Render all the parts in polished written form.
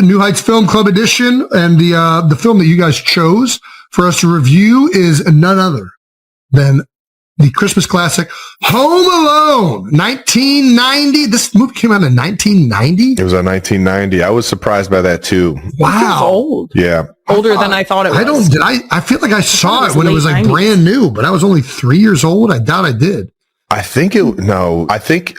New Heights Film Club edition, and the film that you guys chose for us to review is none other than the Christmas classic Home Alone, 1990. This movie came out in 1990. It was in 1990. I was surprised by that too. Wow, it was old. Yeah, older than I thought it was. I feel like I saw it when it was like 90s. Brand new, but I was only 3 years old. I doubt I did. I think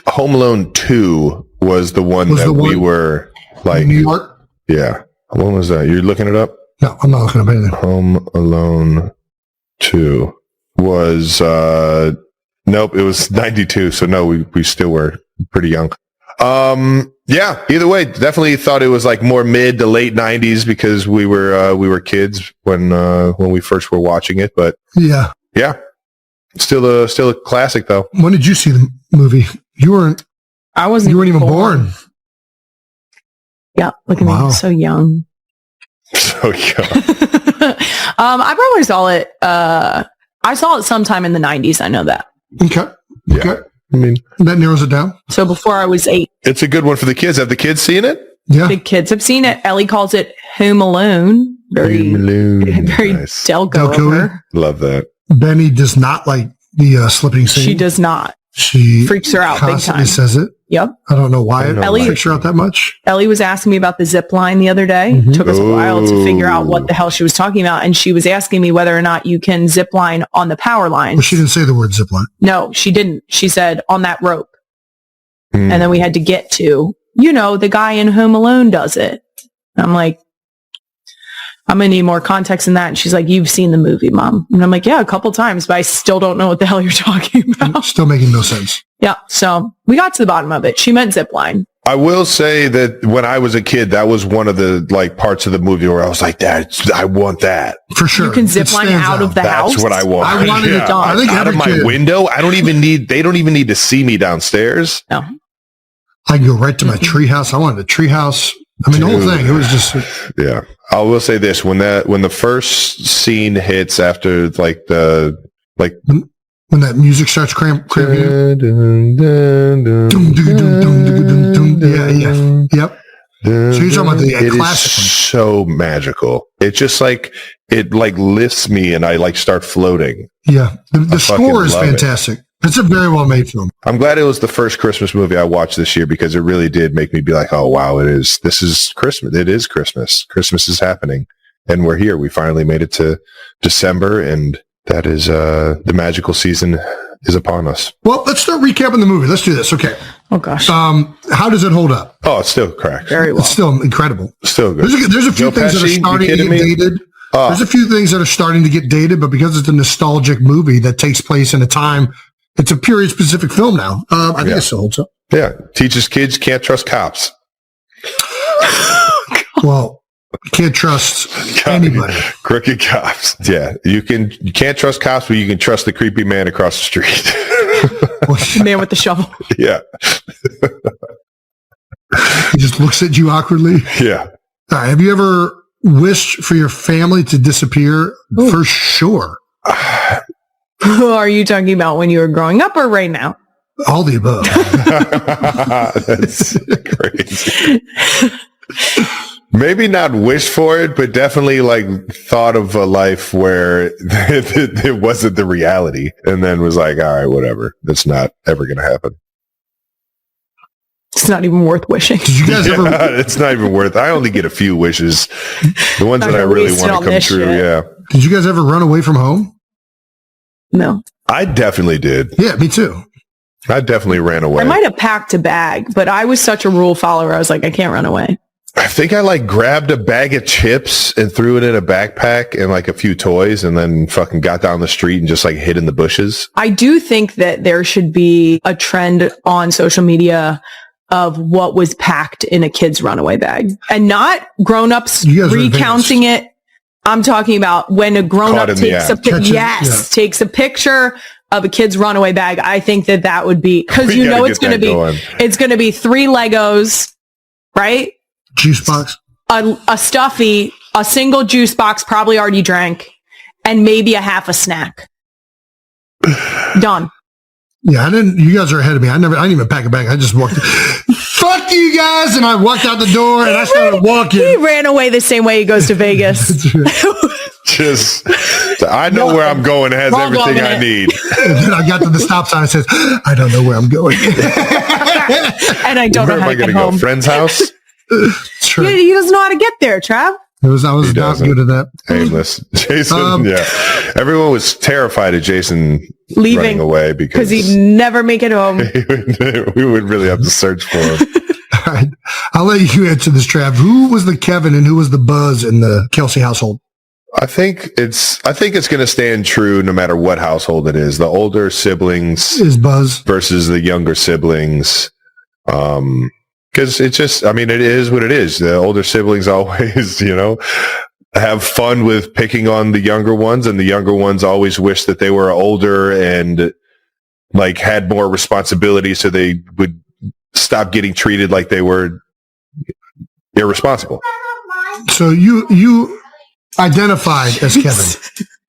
Home Alone 2 was the one we were like New York. Yeah, when was that? You're looking it up? No, I'm not looking up anything. Home Alone 2 was nope, it was 92. So no, we still were pretty young. Yeah, either way, definitely thought it was like more mid to late 90s because we were kids when we first were watching it, but yeah. Still a classic though. When did you see the movie? You weren't even born. Yeah, look at me, so young. So young. I probably saw it. I saw it sometime in the 90s. I know that. Okay. Yeah. Okay. I mean, that narrows it down. So before I was 8. It's a good one for the kids. Have the kids seen it? Yeah. The kids have seen it. Ellie calls it Home Alone. Very nice. Delco. Love that. Benny does not like the slipping scene. She does not. She freaks her out big time. Says it. Yep. I don't know why it freaks her out that much. Ellie was asking me about the zip line the other day. Mm-hmm. It took us a while to figure out what the hell she was talking about. And she was asking me whether or not you can zip line on the power line. Well, she didn't say the word zip line. No, she didn't. She said on that rope. And then we had to get to, the guy in Home Alone does it. I'm like, I'm going to need more context in that. And she's like, you've seen the movie, Mom. And I'm like, yeah, a couple times, but I still don't know what the hell you're talking about. Still making no sense. Yeah. So we got to the bottom of it. She meant zip line. I will say that when I was a kid, that was one of the parts of the movie where I was like, I want that. For sure. You can zip line out of the house. That's what I want. I wanted it done. I think out of my window. They don't even need to see me downstairs. No. I can go right to my treehouse. I wanted a treehouse. I mean, the whole thing. It was just. Yeah. I will say this: when the first scene hits after when that music starts cramping. Yep. So you're talking about the classic one. So magical. It's just it lifts me and I start floating. Yeah. The score is fantastic. It's a very well made film. I'm glad it was the first Christmas movie I watched this year because it really did make me be like, oh wow, this is Christmas. It is Christmas. Christmas is happening. And we're here. We finally made it to December, and that is the magical season is upon us. Well, let's start recapping the movie. Let's do this. Okay. Oh gosh. How does it hold up? Oh, it's still correct. Very well. It's still incredible. Still good. There's a few things that are starting to get dated. There's a few things that are starting to get dated, but because it's a nostalgic movie that takes place in a time, it's a period specific film now. I think it still holds up. Yeah. Teaches kids can't trust cops. Well, you can't trust anybody. Crooked cops. Yeah. You can't trust cops, but you can trust the creepy man across the street. The man with the shovel. Yeah. He just looks at you awkwardly. Yeah. All right. Have you ever wished for your family to disappear? Ooh. For sure. Are you talking about when you were growing up or right now? All the above. That's crazy. Maybe not wish for it, but definitely thought of a life where it wasn't the reality and then was like, all right, whatever. That's not ever going to happen. It's not even worth wishing. Did you guys ever? It's not even worth. I only get a few wishes. The ones that I really want to come true. Shit. Yeah. Did you guys ever run away from home? No. I definitely did. Yeah, me too. I definitely ran away. I might have packed a bag, but I was such a rule follower. I was like, I can't run away. I think I grabbed a bag of chips and threw it in a backpack and a few toys and then fucking got down the street and just hid in the bushes. I do think that there should be a trend on social media of what was packed in a kid's runaway bag and not grown-ups recounting it. I'm talking about when a grown-up takes takes a picture of a kid's runaway bag. I think that would be, because it's going to be 3 Legos, right? Juice box. A stuffy, a single juice box, probably already drank, and maybe a half a snack. Done. Yeah, you guys are ahead of me. I didn't even pack a bag. I just walked. fuck you guys. And I walked out the door and I started walking. He ran away the same way he goes to Vegas. Just, I know where I'm going. It has everything I need. And then I got to the stop sign and says, I don't know where I'm going. And I don't know how to get home. Go? Friend's house? True. He doesn't know how to get there, Trav. I was not good at that. Aimless. Jason, yeah. Everyone was terrified of Jason running away because he'd never make it home. We would really have to search for him. All right. I'll let you answer this, Trav. Who was the Kevin and who was the Buzz in the Kelce household? I think it's going to stand true no matter what household it is. The older siblings is Buzz versus the younger siblings. Because it's just, I mean, it is what it is. The older siblings always, have fun with picking on the younger ones, and the younger ones always wish that they were older and like had more responsibility, so they would stop getting treated like they were irresponsible. So you identified as Kevin.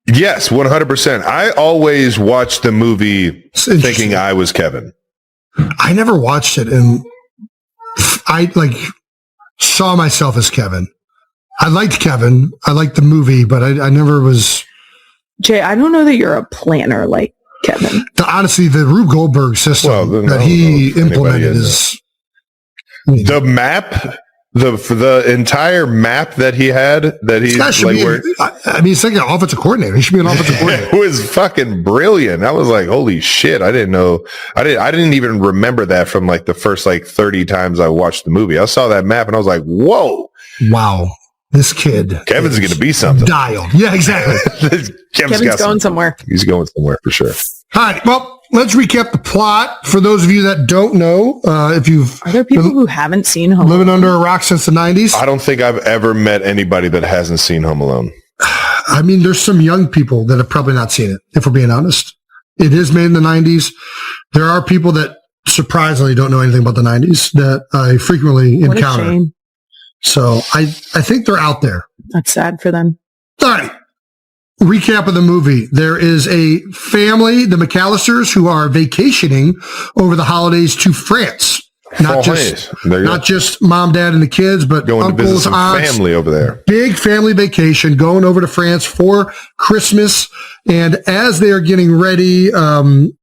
Yes, 100%. I always watched the movie thinking I was Kevin. I never watched it, and I saw myself as Kevin. I liked Kevin. I liked the movie, but I never was. Jay, I don't know that you're a planner like Kevin. Honestly, the Rube Goldberg system that he implemented is the map. The entire map that he had, that he's he's like an offensive coordinator. He should be an offensive coordinator. It was fucking brilliant. I was like, holy shit. I didn't know. I didn't even remember that from like the first 30 times I watched the movie. I saw that map and I was like, whoa. Wow. This kid. Kevin's going to be something. Dialed. Yeah, exactly. Kevin's going somewhere. He's going somewhere for sure. All right. Well, let's recap the plot for those of you that don't know. Are there people who haven't seen Home Alone? Living under a rock since the 90s? I don't think I've ever met anybody that hasn't seen Home Alone. I mean, there's some young people that have probably not seen it, if we're being honest. It is made in the 90s. There are people that surprisingly don't know anything about the 90s that I frequently encounter. What a shame. So I think they're out there. That's sad for them. All right. Recap of the movie. There is a family, the McAllisters, who are vacationing over the holidays to France. Not just mom, dad, and the kids, but going uncles, to visit some aunts, family over there. Big family vacation, going over to France for Christmas. And as they are getting ready,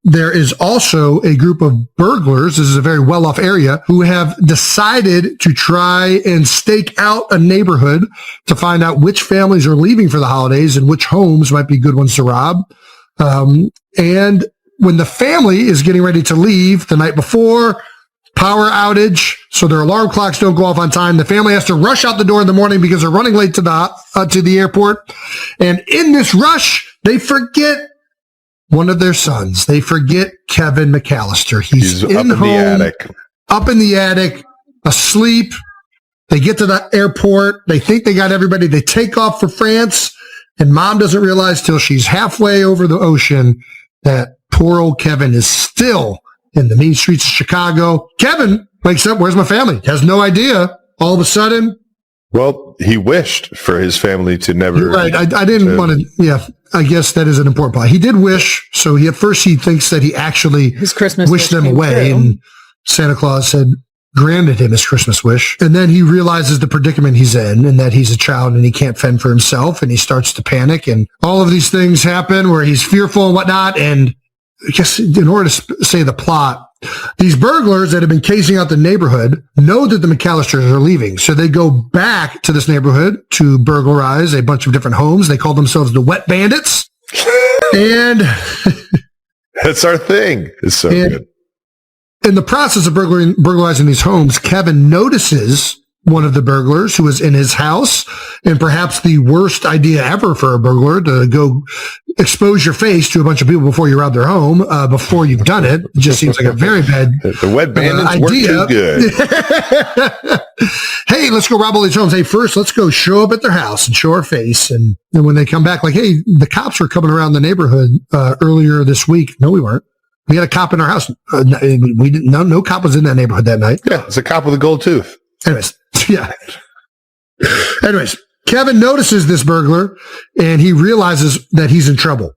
there is also a group of burglars. This is a very well-off area, who have decided to try and stake out a neighborhood to find out which families are leaving for the holidays and which homes might be good ones to rob. And when the family is getting ready to leave the night before, power outage, so their alarm clocks don't go off on time. The family has to rush out the door in the morning because they're running late to the airport. And in this rush, they forget one of their sons. They forget Kevin McAllister. He's up in the attic, asleep. They get to the airport. They think they got everybody. They take off for France, and mom doesn't realize till she's halfway over the ocean that poor old Kevin is still in the mean streets of Chicago. Kevin wakes up. Where's my family? Has no idea. All of a sudden. Well, he wished for his family to never. You're right. I didn't want to. Yeah, I guess that is an important part. He did wish. So at first he thinks that he actually his Christmas wished them away. True. And Santa Claus had granted him his Christmas wish. And then he realizes the predicament he's in and that he's a child and he can't fend for himself. And he starts to panic. And all of these things happen where he's fearful and whatnot. And I guess in order to say the plot, these burglars that have been casing out the neighborhood know that the McAllisters are leaving. So they go back to this neighborhood to burglarize a bunch of different homes. They call themselves the Wet Bandits. And that's our thing. It's so good. In the process of burglarizing these homes, Kevin notices one of the burglars who is in his house, and perhaps the worst idea ever for a burglar to go expose your face to a bunch of people before you rob their home, before you've done it. It just seems like a very bad the Wet Bandits idea. Work too good. Hey, let's go rob all these homes. Hey, first, let's go show up at their house and show our face. And when they come back, like, hey, the cops were coming around the neighborhood earlier this week. No, we weren't. We had a cop in our house. We didn't. No cop was in that neighborhood that night. Yeah, it's a cop with a gold tooth. Anyways, Kevin notices this burglar and he realizes that he's in trouble.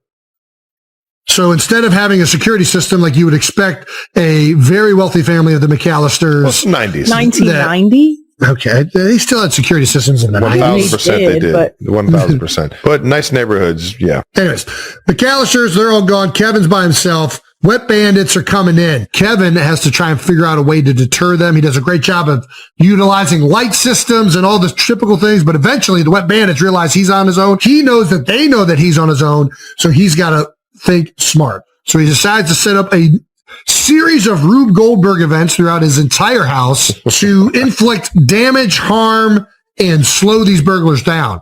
So instead of having a security system like you would expect a very wealthy family of the McAllisters. 90s. 1990? Okay. They still had security systems in the 90s. 1,000% they did. 1,000%. But nice neighborhoods, yeah. Anyways, McAllisters, they're all gone. Kevin's by himself. Wet bandits are coming in. Kevin has to try and figure out a way to deter them. He does a great job of utilizing light systems and all the typical things, but eventually the wet bandits realize he's on his own. He knows that they know that he's on his own, so he's got to think smart. So he decides to set up a series of Rube Goldberg events throughout his entire house to inflict damage, harm, and slow these burglars down.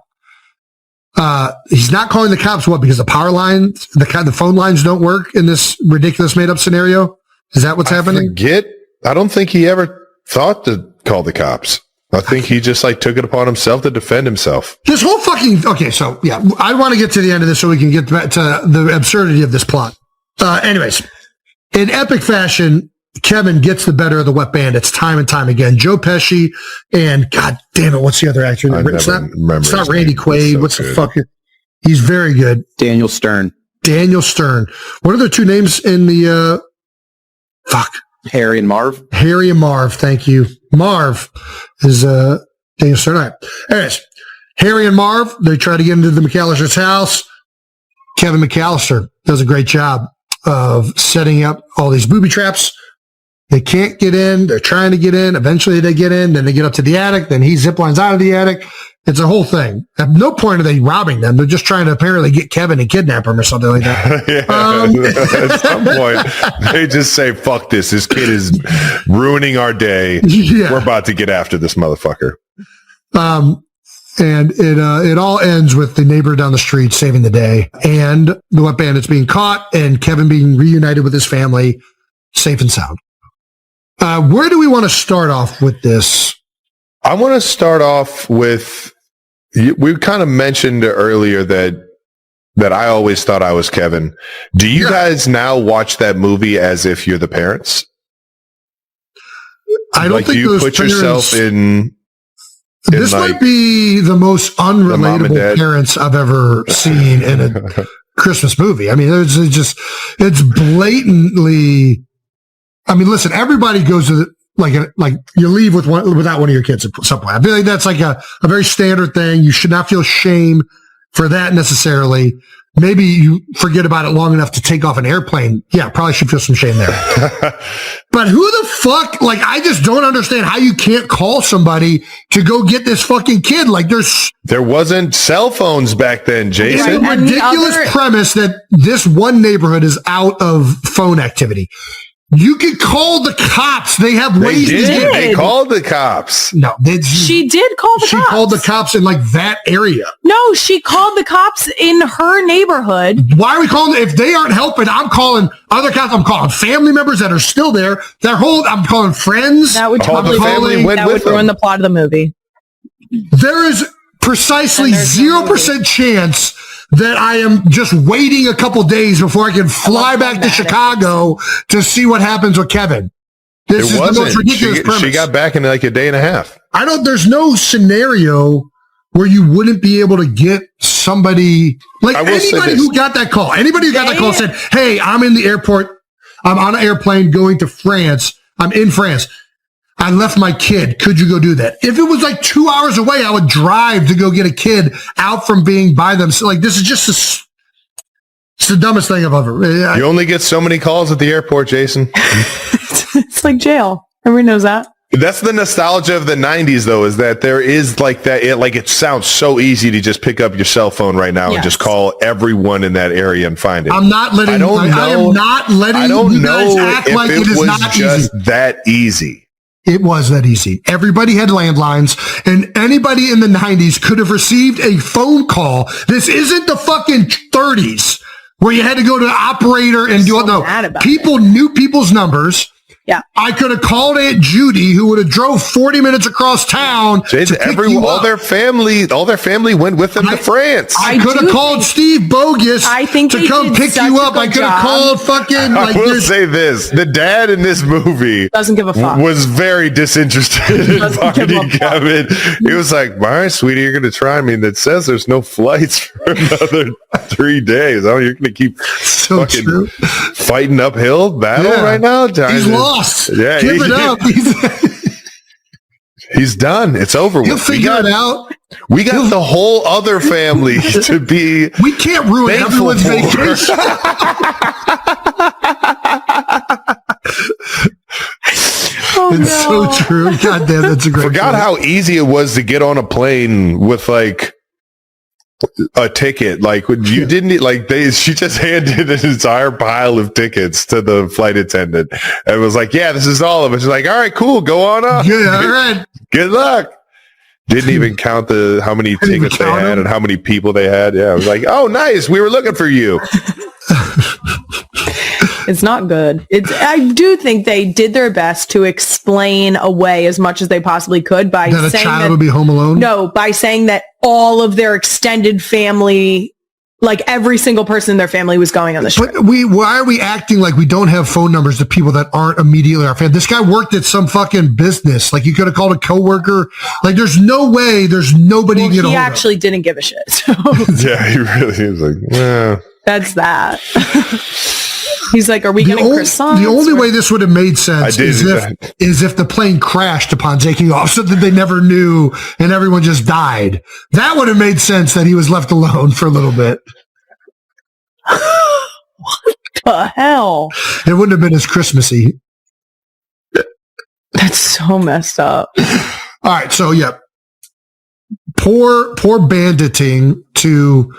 He's not calling the cops, because the power lines, the phone lines don't work in this ridiculous made-up scenario? Is that what's happening? I don't think he ever thought to call the cops. I think he just took it upon himself to defend himself. This whole okay, so yeah, I want to get to the end of this so we can get back to the absurdity of this plot. Anyways, in epic fashion, Kevin gets the better of the wet bandits time and time again. Joe Pesci and God damn it, what's the other actor? It's not Randy Quaid. What's the fuck? He's very good. Daniel Stern. What are their two names in the Harry and Marv. Harry and Marv. Thank you. Marv is Daniel Stern. All right. Anyways, Harry and Marv, they try to get into the McAllister's house. Kevin McAllister does a great job of setting up all these booby traps. They can't get in. They're trying to get in. Eventually they get in. Then they get up to the attic. Then he ziplines out of the attic. It's a whole thing. At no point are they robbing them. They're just trying to apparently get Kevin and kidnap him or something like that. At some point, they just say, fuck this. This kid is ruining our day. Yeah. We're about to get after this motherfucker. And it all ends with the neighbor down the street saving the day and the wet bandits being caught and Kevin being reunited with his family safe and sound. Where do we want to start off with this? I want to start off with, we kind of mentioned earlier that I always thought I was Kevin. Do you guys now watch that movie as if you're the parents? I don't think you put yourself in. This might be the most unrelatable parents I've ever seen in a Christmas movie. I mean, it's blatantly. I mean, listen, everybody goes to like you leave without one of your kids at some point. I feel like that's like a very standard thing. You should not feel shame for that necessarily. Maybe you forget about it long enough to take off an airplane. Yeah, probably should feel some shame there. But who the fuck, I just don't understand how you can't call somebody to go get this fucking kid. There wasn't cell phones back then, Jason. It's a ridiculous premise that this one neighborhood is out of phone activity. You could call the cops. They have ways to get. They called the cops. No, she did call the cops. She called the cops in that area. No, she called the cops in her neighborhood. Why are we calling? If they aren't helping, I'm calling other cops. I'm calling family members that are still there. I'm calling friends. That would ruin the plot of the movie. There is precisely 0% chance that I am just waiting a couple days before I can fly back to Chicago to see what happens with Kevin. This is the most ridiculous premise. She got back in a day and a half. There's no scenario where you wouldn't be able to get somebody, anybody who got that call. Anybody who got that call said, hey, I'm in the airport. I'm on an airplane going to France. I'm in France. I left my kid. Could you go do that? If it was 2 hours away, I would drive to go get a kid out from being by them. So this is just it's the dumbest thing I've ever. You only get so many calls at the airport, Jason. It's like jail. Everyone knows that. That's the nostalgia of the 90s, though, is that there is that. It sounds so easy to just pick up your cell phone right now and just call everyone in that area and find it. I'm not letting. I am not letting you guys act like it is not just that easy. It was that easy. Everybody had landlines, and anybody in the 90s could have received a phone call. This isn't the fucking 30s where you had to go to the operator and do it. No, people knew people's numbers. Yeah. I could have called Aunt Judy, who would have drove 40 minutes across town. Jason, all their family went with them to France. I could have called Steve Bogus to come pick you up. I could have called fucking. I will say this: the dad in this movie doesn't give a fuck. Was very disinterested in finding Kevin. He was like, "All right, sweetie, you're going to try." I mean, that says there's no flights for another 3 days. Oh, you're going to keep So fucking true. fighting uphill battle right now? He's lost. Yeah, Give it up. He's done. It's over He'll with. figure it out. We got the whole other family to be. We can't ruin thankful everyone's for. vacation. It's so true. God damn, that's a great Forgot point. how easy it was to get on a plane with like a ticket. Like you didn't like she just handed an entire pile of tickets to the flight attendant and was like, yeah, this is all of us. She's like, all right, cool. Go on up. Yeah, all right. Good luck. Didn't even count how many tickets they had and how many people they had. Yeah. I was like, oh, nice. We were looking for you. It's not good. I do think they did their best to explain away as much as they possibly could by that saying a child that, would be home alone. No, by saying that all of their extended family, like every single person in their family, was going on the trip. But why are we acting like we don't have phone numbers to people that aren't immediately our family? This guy worked at some fucking business. Like you could have called a coworker. Like there's no way. There's nobody to get a hold He of. actually didn't give a shit. So Yeah, he was like, yeah. that's that. He's like, are we getting croissants? The only way this would have made sense is if the plane crashed upon taking off so that they never knew and everyone just died. That would have made sense that he was left alone for a little bit. What the hell? It wouldn't have been as Christmassy. That's so messed up. All right. So, yeah. Poor banditing to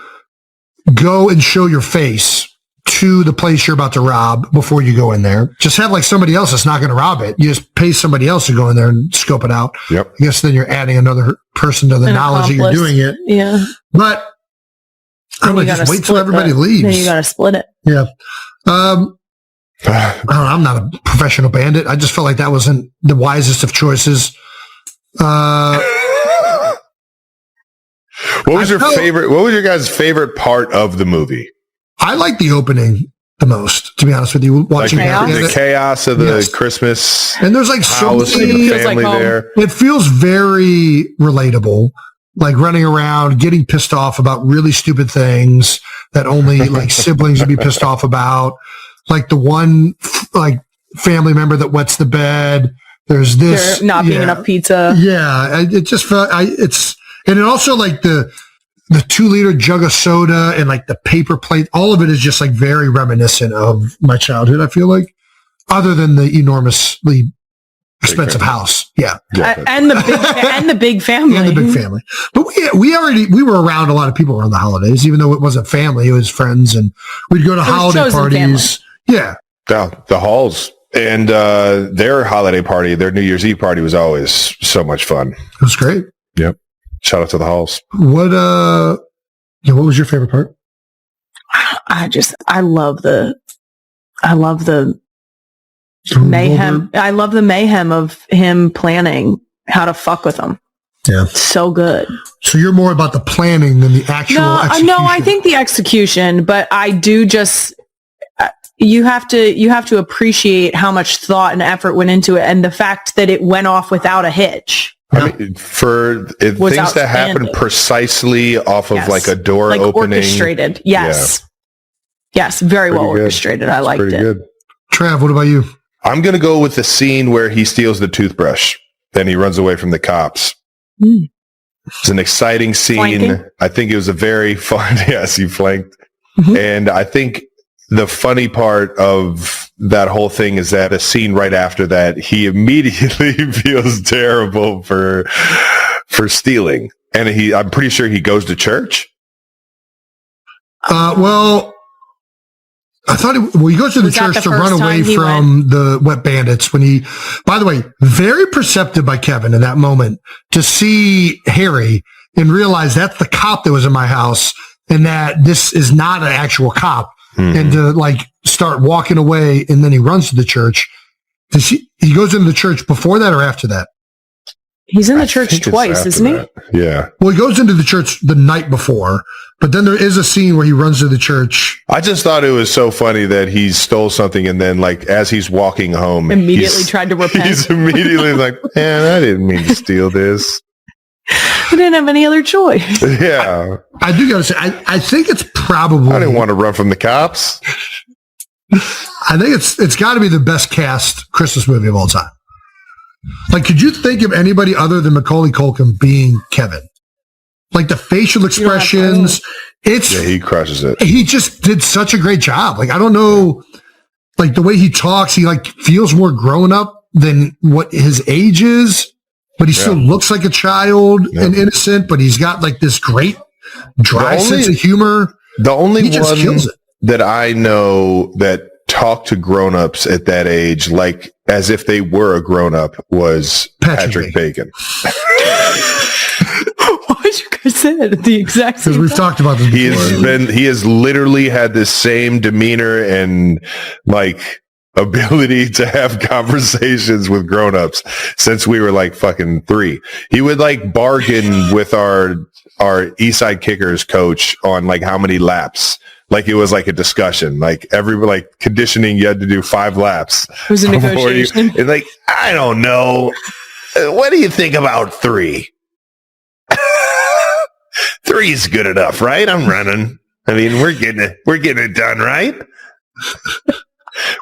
go and show your face to the place you're about to rob before you go in there. Just have like somebody else that's not going to rob it. You just pay somebody else to go in there and scope it out. Yep. I guess then you're adding another person to the knowledge that you're doing it. Yeah. But I'm going to just wait till everybody leaves. Then you got to split it. Yeah. I don't know, I'm not a professional bandit. I just felt like that wasn't the wisest of choices. What was your favorite? What was your guys' favorite part of the movie? I like the opening the most, to be honest with you. Watching the chaos of the Christmas, and there's like so many family there. It feels very relatable, like running around, getting pissed off about really stupid things that only like siblings would be pissed off about. Like the one like family member that wets the bed. There's this there not being enough pizza. Yeah, it just felt and it also like the 2-liter jug of soda and like the paper plate, all of it is just like very reminiscent of my childhood, I feel like, other than the enormously expensive house. Yeah. And the big family. And the big family. But we were around a lot of people around the holidays, even though it wasn't family, it was friends, and we'd go to holiday parties. Family. Yeah. The Halls and their holiday party, their New Year's Eve party was always so much fun. It was great. Yep. Shout out to the Halls. What was your favorite part? I love the mayhem. I love the mayhem of him planning how to fuck with them. Yeah. So good. So you're more about the planning than the actual execution. No, I think the execution, but I do just you have to appreciate how much thought and effort went into it, and the fact that it went off without a hitch. I mean, for things that happen precisely off of like a door like opening. Orchestrated. Yes. Yeah. Yes. Very well orchestrated. I liked it. Good. Trav, what about you? I'm going to go with the scene where he steals the toothbrush. Then he runs away from the cops. Mm. It's an exciting scene. Flanking. I think it was a very fun. Yes, he flanked. Mm-hmm. And I think the funny part of that whole thing is that a scene right after that, he immediately feels terrible for stealing. And I'm pretty sure he goes to church. Well, I thought he goes to the church to run away from the wet bandits by the way, very perceptive by Kevin in that moment to see Harry and realize that's the cop that was in my house and that this is not an actual cop. Mm-hmm. And to like start walking away, and then he runs to the church. He goes into the church before that or after that? He's in the church twice, isn't he? Yeah. Well, he goes into the church the night before, but then there is a scene where he runs to the church. I just thought it was so funny that he stole something, and then like as he's walking home, immediately tried to repent. He's immediately like, "Man, I didn't mean to steal this." I didn't have any other choice. Yeah. I do gotta say, I think it's probably. I didn't want to run from the cops. I think it's got to be the best cast Christmas movie of all time. Like, could you think of anybody other than Macaulay Culkin being Kevin? Like the facial expressions, he crushes it. He just did such a great job. Like, I don't know, like the way he talks, he like feels more grown up than what his age is, but he still looks like a child and innocent, but he's got like this great dry sense of humor. The only one that I know that talked to grown-ups at that age like as if they were a grown-up was Patrick Bacon. Why did you guys say that at the exact same time? Because we've talked about this before. He has literally had this same demeanor and like ability to have conversations with grown-ups since we were like fucking 3. He would like bargain with our Eastside Kickers coach on like how many laps. Like it was like a discussion, like conditioning, you had to do 5 laps. It was a negotiation. And like, I don't know. What do you think about 3? 3 is good enough, right? I'm running. I mean, we're getting it done, right?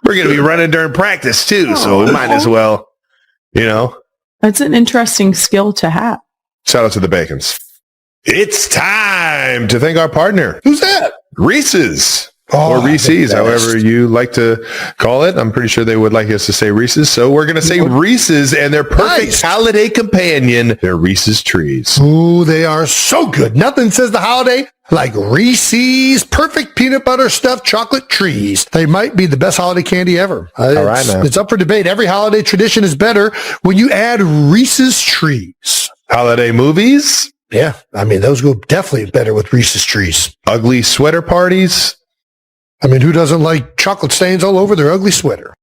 We're going to be running during practice too. So we might as well, That's an interesting skill to have. Shout out to the Bacons. It's time to thank our partner. Who's that? Reese's. Or Reese's, however you like to call it. I'm pretty sure they would like us to say Reese's. So we're going to say Reese's and their perfect holiday companion, their Reese's Trees. Ooh, they are so good. Nothing says the holiday like Reese's perfect peanut butter stuffed chocolate trees. They might be the best holiday candy ever. All right, now. It's up for debate. Every holiday tradition is better when you add Reese's Trees. Holiday movies? Yeah, I mean, those go definitely better with Reese's Trees. Ugly sweater parties? I mean, who doesn't like chocolate stains all over their ugly sweater?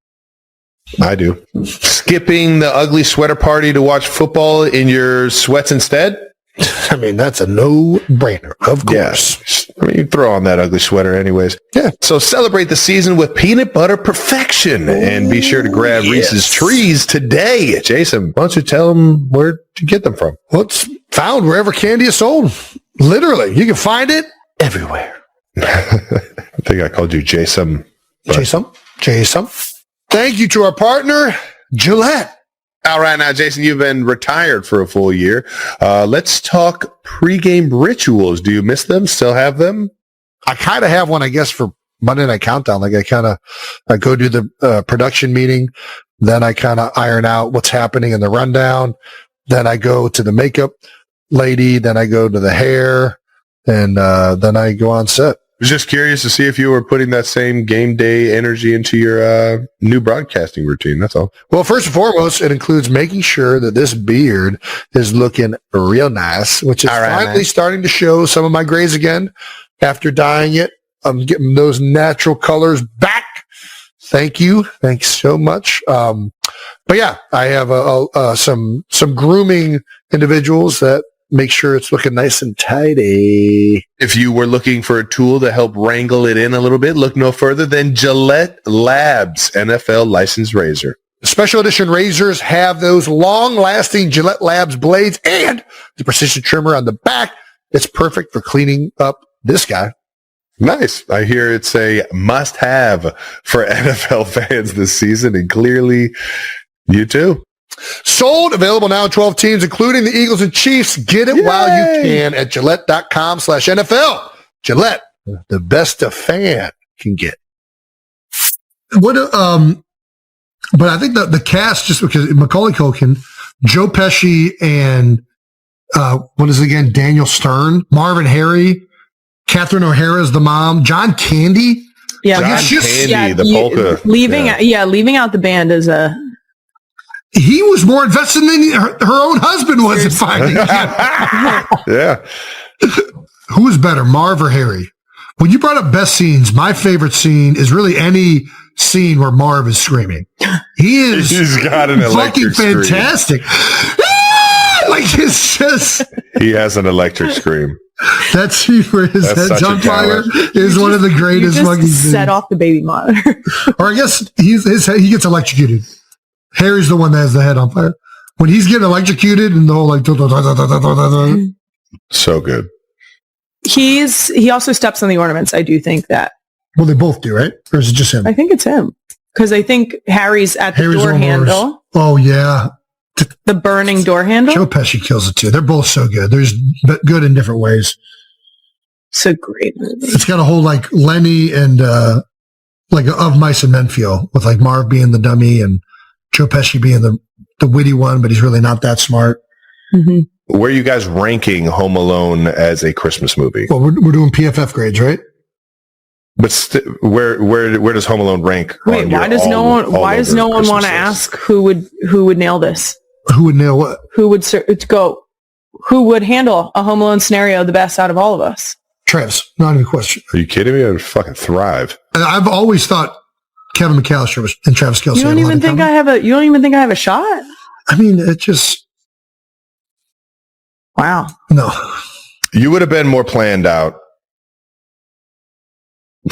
I do. Skipping the ugly sweater party to watch football in your sweats instead? I mean, that's a no-brainer, of course. Yeah. I mean, you throw on that ugly sweater anyways. Yeah. So celebrate the season with peanut butter perfection and be sure to grab Reese's Trees today. Jason, why don't you tell them where to get them from? Well, it's found wherever candy is sold. Literally. You can find it everywhere. I think I called you Jason. Jason. Thank you to our partner, Gillette. All right, now, Jason, you've been retired for a full year. Let's talk pregame rituals. Do you miss them? Still have them? I kind of have one, I guess, for Monday Night Countdown. Like I go do the production meeting. Then I kind of iron out what's happening in the rundown. Then I go to the makeup lady. Then I go to the hair. And then I go on set. I was just curious to see if you were putting that same game day energy into your new broadcasting routine. That's all. Well, first and foremost, it includes making sure that this beard is looking real nice, which is finally starting to show some of my grays again after dyeing it. I'm getting those natural colors back. Thank you. Thanks so much. But yeah, I have some grooming individuals that make sure it's looking nice and tidy. If you were looking for a tool to help wrangle it in a little bit, look no further than Gillette Labs NFL licensed razor. Special edition razors have those long-lasting Gillette Labs blades and the precision trimmer on the back. It's perfect for cleaning up this guy. Nice. I hear it's a must-have for NFL fans this season, and clearly you too. Sold, available now in 12 teams, including the Eagles and Chiefs. Get it while you can at Gillette.com/NFL. Gillette, the best a fan can get. But I think the cast, just because Macaulay Culkin, Joe Pesci, and what is it again? Daniel Stern, Marvin Harry, Catherine O'Hara's the mom, John Candy. Yeah, John Candy, the polka. Leaving out the band is a. He was more invested than her own husband was in finding him. Yeah. Who was better, Marv or Harry? When you brought up best scenes, my favorite scene is really any scene where Marv is screaming. He's got an fucking fantastic. Like it's just. He has an electric scream. That scene where his head's on fire is one of the greatest fucking scenes. Set off the baby monitor. Or I guess he gets electrocuted. Harry's the one that has the head on fire. when he's getting electrocuted and the whole like. So good. He also steps on the ornaments. I do think that. Well, they both do, right? Or is it just him? I think it's him. Because I think Harry's at the door handle. Oh, yeah. The burning door handle. Joe Pesci kills it too. They're both so good. There's good in different ways. It's a great movie. It's got a whole like Lenny and like Of Mice and Men feel with like Marv being the dummy and Joe Pesci being the witty one, but he's really not that smart. Mm-hmm. Where are you guys ranking Home Alone as a Christmas movie? Well, we're doing PFF grades, right? But where does Home Alone rank? Wait, why does no one want to ask who would nail this? Who would nail what? Who would handle a Home Alone scenario the best out of all of us? Travis, not even a question. Are you kidding me? I would fucking thrive. I've always thought Kevin McAllister and Travis Kelce. You don't even think I have a shot? I mean, it just. Wow. No. You would have been more planned out.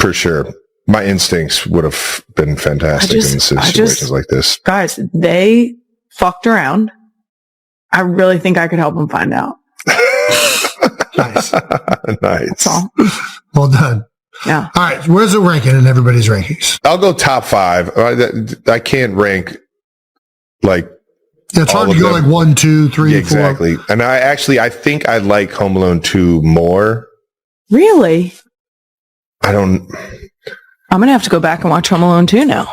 For sure. My instincts would have been fantastic in situations like this. Guys, they fucked around. I really think I could help them find out. Nice. Nice. That's all. Well done. Yeah. All right. Where's it ranking in everybody's rankings? I'll go top 5. I can't rank like. Yeah, it's hard to go like 1, 2, 3, yeah, exactly. 4. And I think I like Home Alone 2 more. Really? I'm going to have to go back and watch Home Alone 2 now.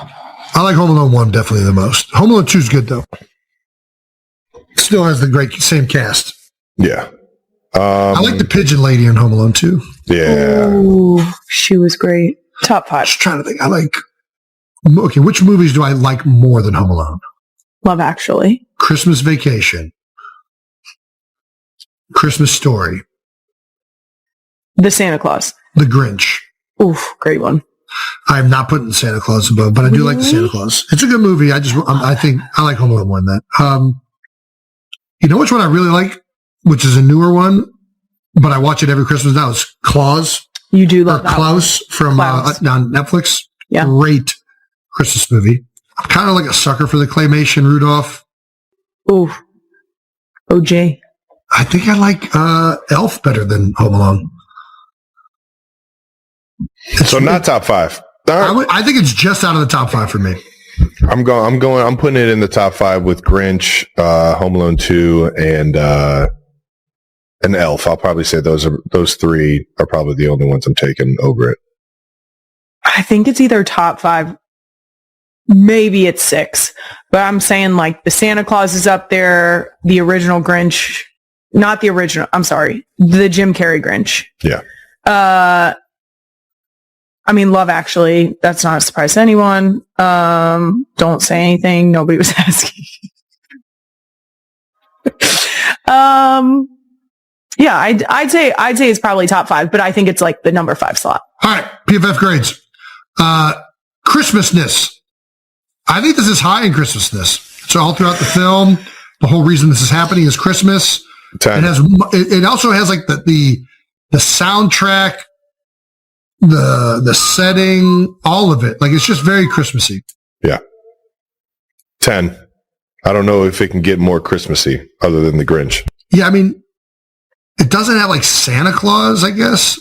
I like Home Alone 1 definitely the most. Home Alone 2 is good though. Still has the great same cast. Yeah. I like the pigeon lady in Home Alone 2. Yeah. Ooh, she was great. Top 5. Just trying to think. Okay, which movies do I like more than Home Alone? Love Actually. Christmas Vacation. Christmas Story. The Santa Claus. The Grinch. Oof, great one. I'm not putting Santa Claus above, but I do like the Santa Claus. It's a good movie. I think I like Home Alone more than that. You know which one I really like, which is a newer one, but I watch it every Christmas now. It's Klaus. You do love that Klaus one. from on Netflix. Yeah, great Christmas movie. I'm kind of like a sucker for the claymation Rudolph. Ooh, OJ. I think I like Elf better than Home Alone. So not top 5. Right. I think it's just out of the top 5 for me. I'm putting it in the top 5 with Grinch, Home Alone 2, and Elf. I'll probably say those 3 are probably the only ones I'm taking over it. I think it's either top 5, maybe it's 6, but I'm saying like the Santa Claus is up there, the original Grinch, not the original. I'm sorry, the Jim Carrey Grinch. Yeah. I mean, Love Actually, that's not a surprise to anyone. Don't say anything. Nobody was asking. Yeah, I'd say it's probably top 5, but I think it's like the number 5 slot. All right, PFF grades. Christmasness. I think this is high in Christmasness. So all throughout the film, the whole reason this is happening is Christmas. 10. It also has like the soundtrack, the setting, all of it. Like it's just very Christmassy. Yeah. 10. I don't know if it can get more Christmassy other than the Grinch. Yeah, I mean, it doesn't have like Santa Claus, I guess.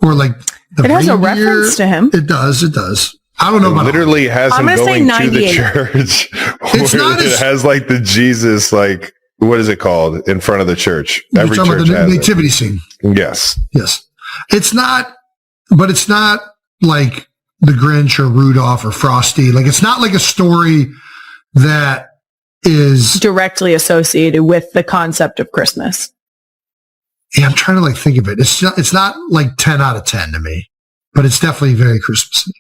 Or like the It has reindeer. a reference to him. It does. I don't know about literally has him going to the church. It's not it has like the Jesus, like, what is it called? In front of the church. Every church has the nativity scene. Yes. It's not, but it's not like the Grinch or Rudolph or Frosty. Like it's not like a story that is directly associated with the concept of Christmas. Yeah, I'm trying to like think of it. It's not like 10 out of 10 to me, but it's definitely very Christmassy.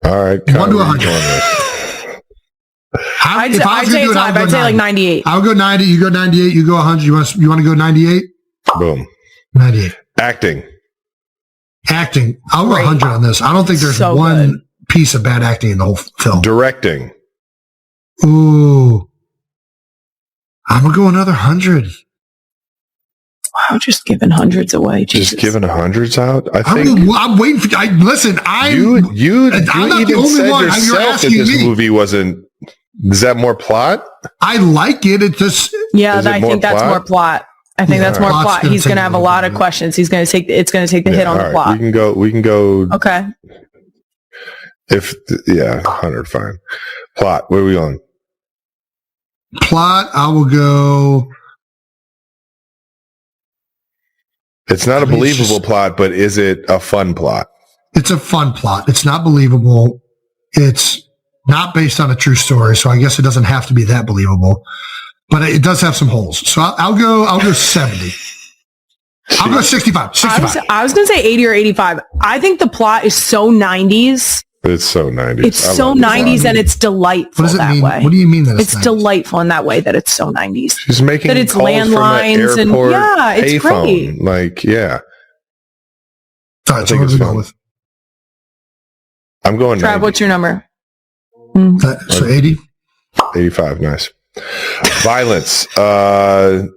All right. 1 to 100. I'd say like 98. I'll go 90. You go 98. You go 100. You want to go 98? Boom. 98. Acting. I'll go 100 on this. I don't think there's one piece of bad acting in the whole film. Directing. Ooh. I'm going to go another 100. Wow, just giving hundreds away. Jesus. Just giving hundreds out? I think. I'm waiting for you. Listen, you even said yourself that this movie wasn't Is that more plot? I like it. It just I think that's more plot. I think that's more plot. He's going to have a lot of questions. It's going to take the hit on the plot. We can go. Okay. 100, fine. Plot. Where are we on? Plot. I will go. It's not a believable plot, but is it a fun plot? It's a fun plot. It's not believable. It's not based on a true story, so I guess it doesn't have to be that believable. But it does have some holes. So I'll go 70. I'll go 65. I was going to say 80 or 85. I think the plot is so 90s. It's so 90s. It's so 90s and it's delightful that way. What do you mean that it's delightful in that way that it's so 90s? She's making that it's calls landlines from the airport and it's great. Like, yeah. All right, so what are we going with? I'm going Trav, what's your number? So 80? 85, nice. Violence.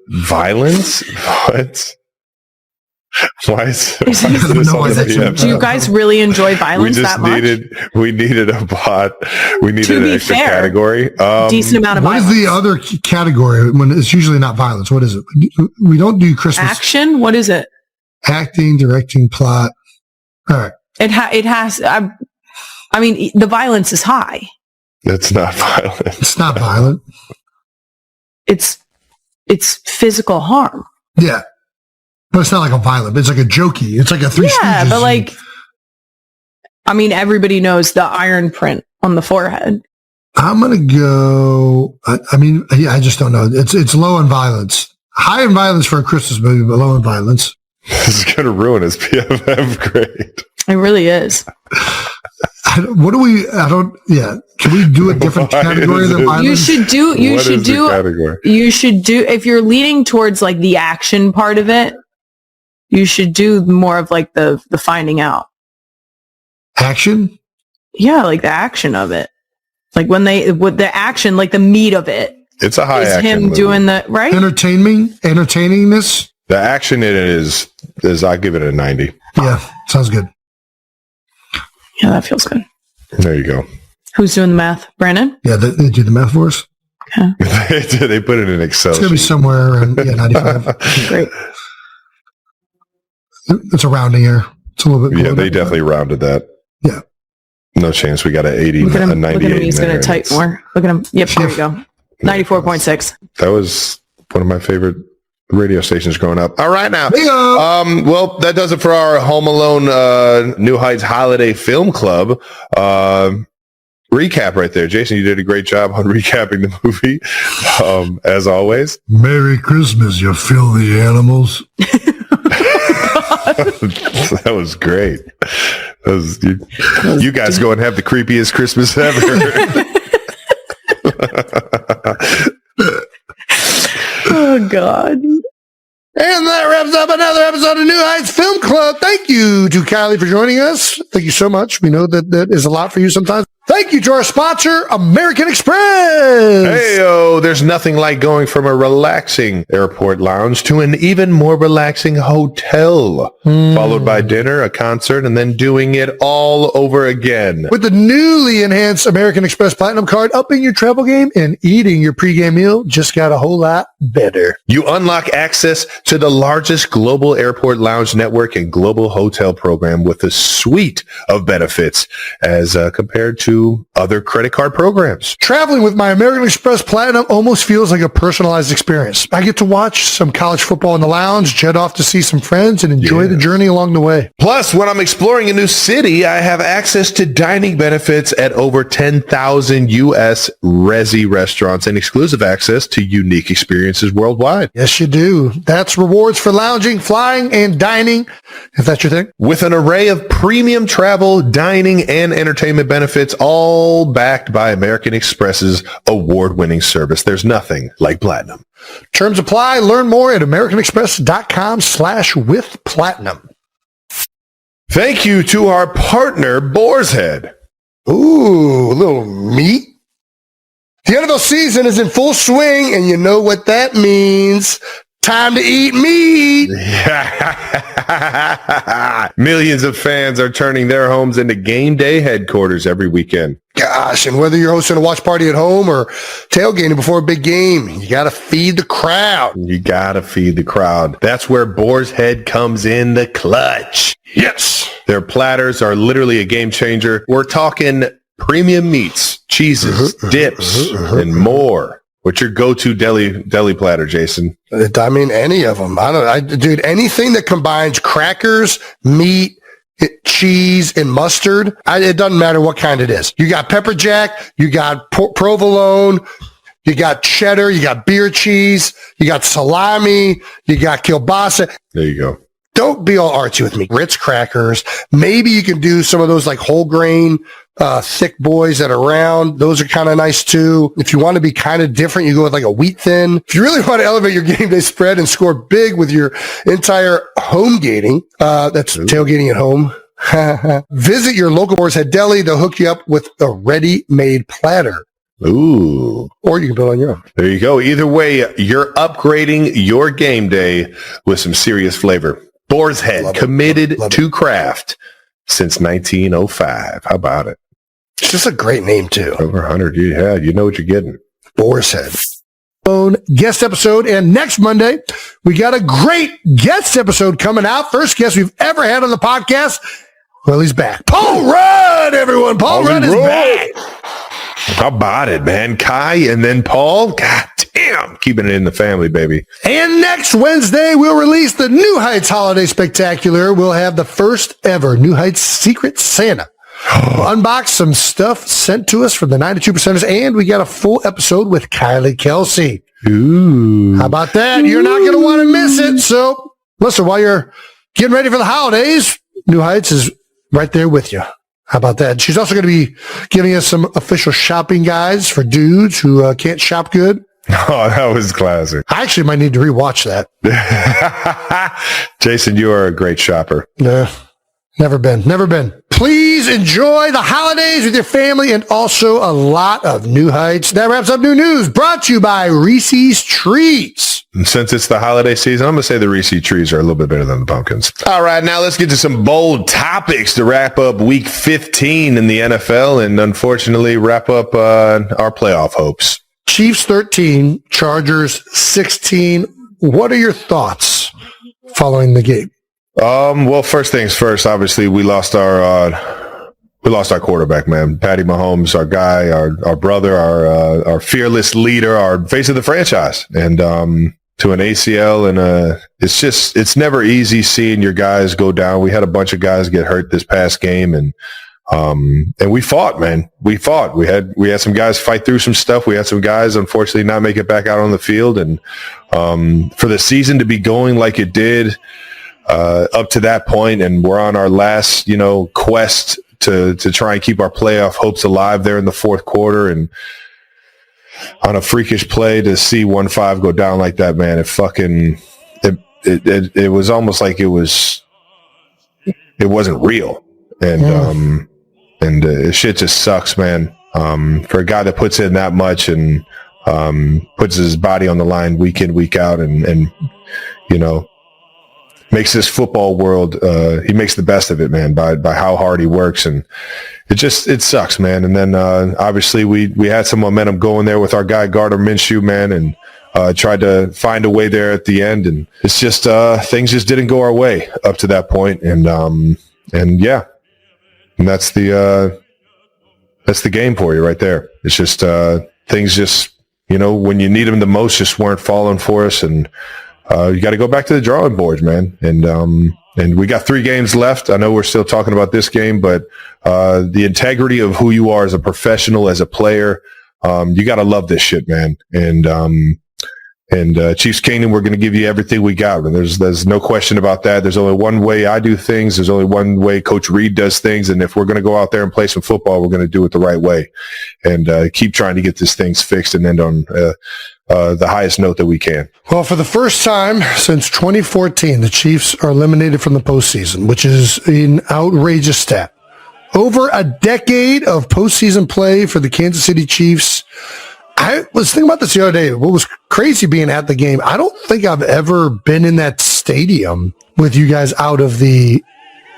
Violence? What? Why is this on the Do you guys really enjoy violence that much? We needed a plot. We needed an extra category. Decent amount of violence. What is the other category when it's usually not violence? What is it? We don't do Christmas. Action? What is it? Acting, directing, plot. All right. It has, I mean, the violence is high. It's not violent. It's not violent. It's physical harm. Yeah. But it's not like a violent, but it's like a jokey. It's like a Three Stooges. Yeah, but like, I mean, everybody knows the iron print on the forehead. I'm going to go, I just don't know. It's low in violence. High in violence for a Christmas movie, but low in violence. This is going to ruin his PFF grade. It really is. Can we do a different category than violence? You should do, if you're leaning towards like the action part of it, you should do more of like the finding out. Action? Yeah, like the action of it. Like with the action, like the meat of it. It's a high is action him movie. Doing the right entertainingness. The action in it is I give it a 90. Yeah, sounds good. Yeah, that feels good. There you go. Who's doing the math? Brandon? Yeah, they do the math for us. Okay. They put it in Excel. It's going to be somewhere around 95. Great. It's a rounding error. It's a little bit. Yeah, they definitely rounded that. Yeah. No chance. We got an 80, look at him, a 98. Look at him. He's going to type more. Look at him. Yep, there you go. 94.6. That was one of my favorite radio stations growing up. All right, now. Well, that does it for our Home Alone New Heights Holiday Film Club. Recap right there. Jason, you did a great job on recapping the movie, as always. Merry Christmas, you filthy animals. That was great. You guys go and have the creepiest Christmas ever. Oh, God. And that wraps up another episode of New Heights Film Club. Thank you to Kylie for joining us. Thank you so much. We know that is a lot for you sometimes. Thank you to our sponsor, American Express. Hey-o, there's nothing like going from a relaxing airport lounge to an even more relaxing hotel, followed by dinner, a concert, and then doing it all over again. With the newly enhanced American Express Platinum Card, upping your travel game and eating your pregame meal just got a whole lot better. You unlock access to the largest global airport lounge network and global hotel program with a suite of benefits as compared to other credit card programs. Traveling with my American Express Platinum almost feels like a personalized experience. I get to watch some college football in the lounge, jet off to see some friends, and enjoy the journey along the way. Plus, when I'm exploring a new city, I have access to dining benefits at over 10,000 U.S. Resi restaurants and exclusive access to unique experiences worldwide. Yes, you do. That's rewards for lounging, flying, and dining, if that's your thing. With an array of premium travel, dining, and entertainment benefits, all backed by American Express's award-winning service. There's nothing like Platinum. Terms apply. Learn more at americanexpress.com/withplatinum. Thank you to our partner, Boar's Head. Ooh, a little meat. The NFL season is in full swing, and you know what that means. Time to eat meat. Millions of fans are turning their homes into game day headquarters every weekend. gosh. And whether you're hosting a watch party at home or tailgating before a big game, you got to feed the crowd. You got to feed the crowd. That's where Boar's Head comes in the clutch. Yes. Their platters are literally a game changer. We're talking premium meats, cheeses, dips, and more. What's your go-to deli platter, Jason? I mean, any of them. Dude, anything that combines crackers, meat, cheese, and mustard. It doesn't matter what kind it is. You got pepper jack, you got provolone, you got cheddar, you got beer cheese, you got salami, you got kielbasa. There you go. Don't be all artsy with me. Ritz crackers. Maybe you can do some of those like whole grain, thick boys that are round. Those are kind of nice too. If you want to be kind of different, you go with like a wheat thin. If you really want to elevate your game day spread and score big with your entire home gating, that's tailgating at home. Visit your local Boar's Head Deli. They'll hook you up with a ready-made platter. Ooh. Or you can build on your own. There you go. Either way, you're upgrading your game day with some serious flavor. Boar's Head, committed to craft since 1905. How about it? It's just a great name, too. Over 100. Yeah, you know what you're getting. Boar's Head. Guest episode. And next Monday, we got a great guest episode coming out. First guest we've ever had on the podcast. Well, he's back. Paul Rudd, everyone. Paul Rudd is back. How about it, man? Kai and then Paul. God damn. Keeping it in the family, baby. And next Wednesday, we'll release the New Heights Holiday Spectacular. We'll have the first ever New Heights Secret Santa. We'll unbox some stuff sent to us from the 92%ers, and we got a full episode with Kylie Kelce. Ooh. How about that? You're not going to want to miss it. So listen, while you're getting ready for the holidays, New Heights is right there with you. How about that? She's also going to be giving us some official shopping guides for dudes who can't shop good. Oh, that was classic. I actually might need to rewatch that. Jason, you are a great shopper. Never been. Please enjoy the holidays with your family and also a lot of New Heights. That wraps up New News, brought to you by Reese's Treats. And since it's the holiday season, I'm going to say the Reese's Trees are a little bit better than the pumpkins. All right, now let's get to some bold topics to wrap up week 15 in the NFL and unfortunately wrap up our playoff hopes. Chiefs 13, Chargers 16. What are your thoughts following the game? Well, first things first, obviously we lost our quarterback, man. Patty Mahomes, our guy, our brother, our fearless leader, our face of the franchise. And to an ACL, and it's never easy seeing your guys go down. We had a bunch of guys get hurt this past game, and we fought, man. We fought. We had some guys fight through some stuff. We had some guys, unfortunately, not make it back out on the field. And for the season to be going like it did up to that point, and we're on our last, quest to try and keep our playoff hopes alive there in the fourth quarter, and on a freakish play to see 1-5 go down like that, man, it was almost like it wasn't real. And shit just sucks, man. For a guy that puts in that much and puts his body on the line week in, week out, and makes this football world, he makes the best of it, man, by how hard he works. And it sucks, man. And then obviously we had some momentum going there with our guy Gardner Minshew, man, and tried to find a way there at the end. And it's just things just didn't go our way up to that point. And yeah. And that's the game for you right there. It's just things just, when you need them the most, just weren't falling for us. And you got to go back to the drawing boards, man. And we got 3 games left. I know we're still talking about this game, but the integrity of who you are as a professional, as a player, you got to love this shit, man. And Chiefs Kingdom, we're going to give you everything we got. And there's no question about that. There's only one way I do things. There's only one way Coach Reed does things. And if we're going to go out there and play some football, we're going to do it the right way and keep trying to get these things fixed and end on the highest note that we can. Well, for the first time since 2014, the Chiefs are eliminated from the postseason, which is an outrageous stat. Over a decade of postseason play for the Kansas City Chiefs. I was thinking about this the other day. What was crazy being at the game, I don't think I've ever been in that stadium with you guys out of the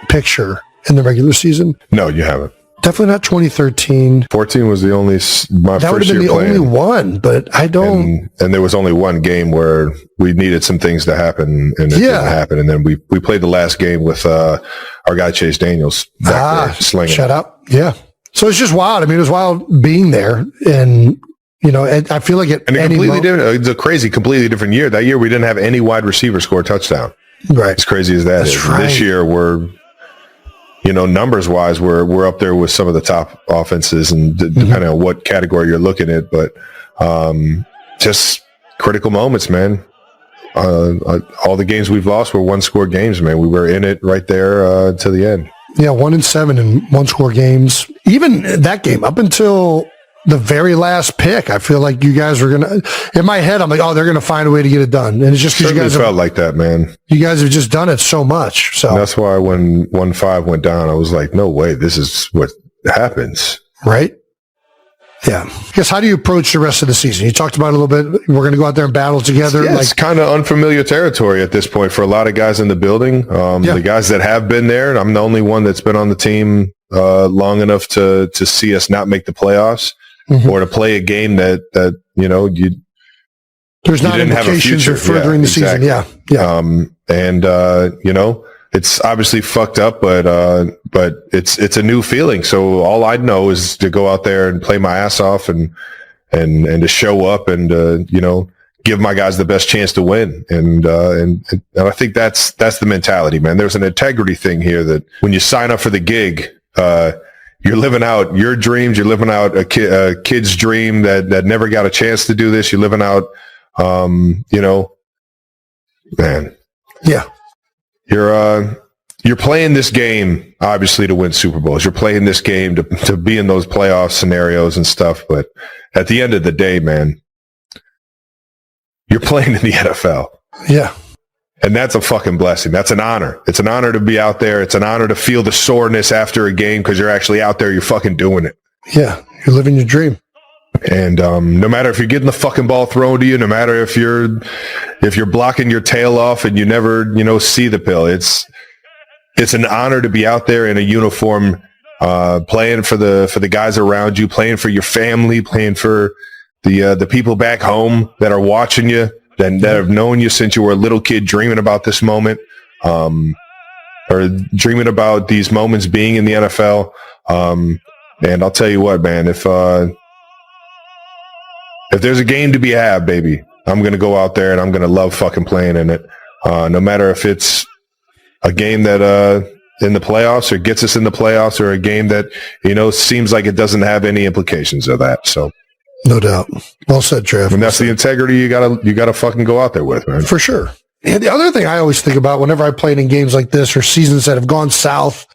picture in the regular season. No, you haven't. Definitely not 2013. 14 was the only my that would first have been year the playing. only one, but I don't. And there was only one game where we needed some things to happen, and it didn't happen. And then we played the last game with our guy Chase Daniels back there slinging. Shut up. Yeah. So it's just wild. I mean, it was wild being there, and I feel like it's a crazy, completely different year. That year we didn't have any wide receiver score a touchdown. Right. As crazy as that is. Right. This year we're, numbers wise, we're up there with some of the top offenses, and depending on what category you're looking at, but just critical moments, man. All the games we've lost were one-score games, man. We were in it right there to the end. Yeah, 1-7 in one-score games. Even that game, up until the very last pick, I feel like you guys were going to, in my head, I'm like, oh, they're going to find a way to get it done. And it's just because you guys felt like that, man. You guys have just done it so much. So and that's why when 1-5 went down, I was like, no way, this is what happens. Right? Yeah. I guess, how do you approach the rest of the season? You talked about it a little bit. We're going to go out there and battle together. Yeah, it's kind of unfamiliar territory at this point for a lot of guys in the building. The guys that have been there, and I'm the only one that's been on the team long enough to see us not make the playoffs or to play a game that there's not implications of furthering the season. Yeah. It's obviously fucked up, but it's a new feeling. So all I know is to go out there and play my ass off and to show up and give my guys the best chance to win. And I think that's the mentality, man. There's an integrity thing here that when you sign up for the gig, you're living out your dreams. You're living out a kid's dream that never got a chance to do this. You're living out, man. Yeah. You're playing this game obviously to win Super Bowls. You're playing this game to be in those playoff scenarios and stuff. But at the end of the day, man, you're playing in the NFL. Yeah. And that's a fucking blessing. That's an honor. It's an honor to be out there. It's an honor to feel the soreness after a game because you're actually out there. You're fucking doing it. Yeah. You're living your dream. And no matter if you're getting the fucking ball thrown to you, no matter if you're blocking your tail off and you never, see the pill, it's an honor to be out there in a uniform, playing for the guys around you, playing for your family, playing for the people back home that are watching you, that have known you since you were a little kid, dreaming about this moment, or dreaming about these moments being in the NFL. And I'll tell you what, man, if there's a game to be had, baby, I'm going to go out there and I'm going to love fucking playing in it. No matter if it's a game that in the playoffs or gets us in the playoffs or a game that, seems like it doesn't have any implications of that. So no doubt. Well said, Trev. And that's the integrity you gotta fucking go out there with, man. For sure. And the other thing I always think about whenever I played in games like this or seasons that have gone south,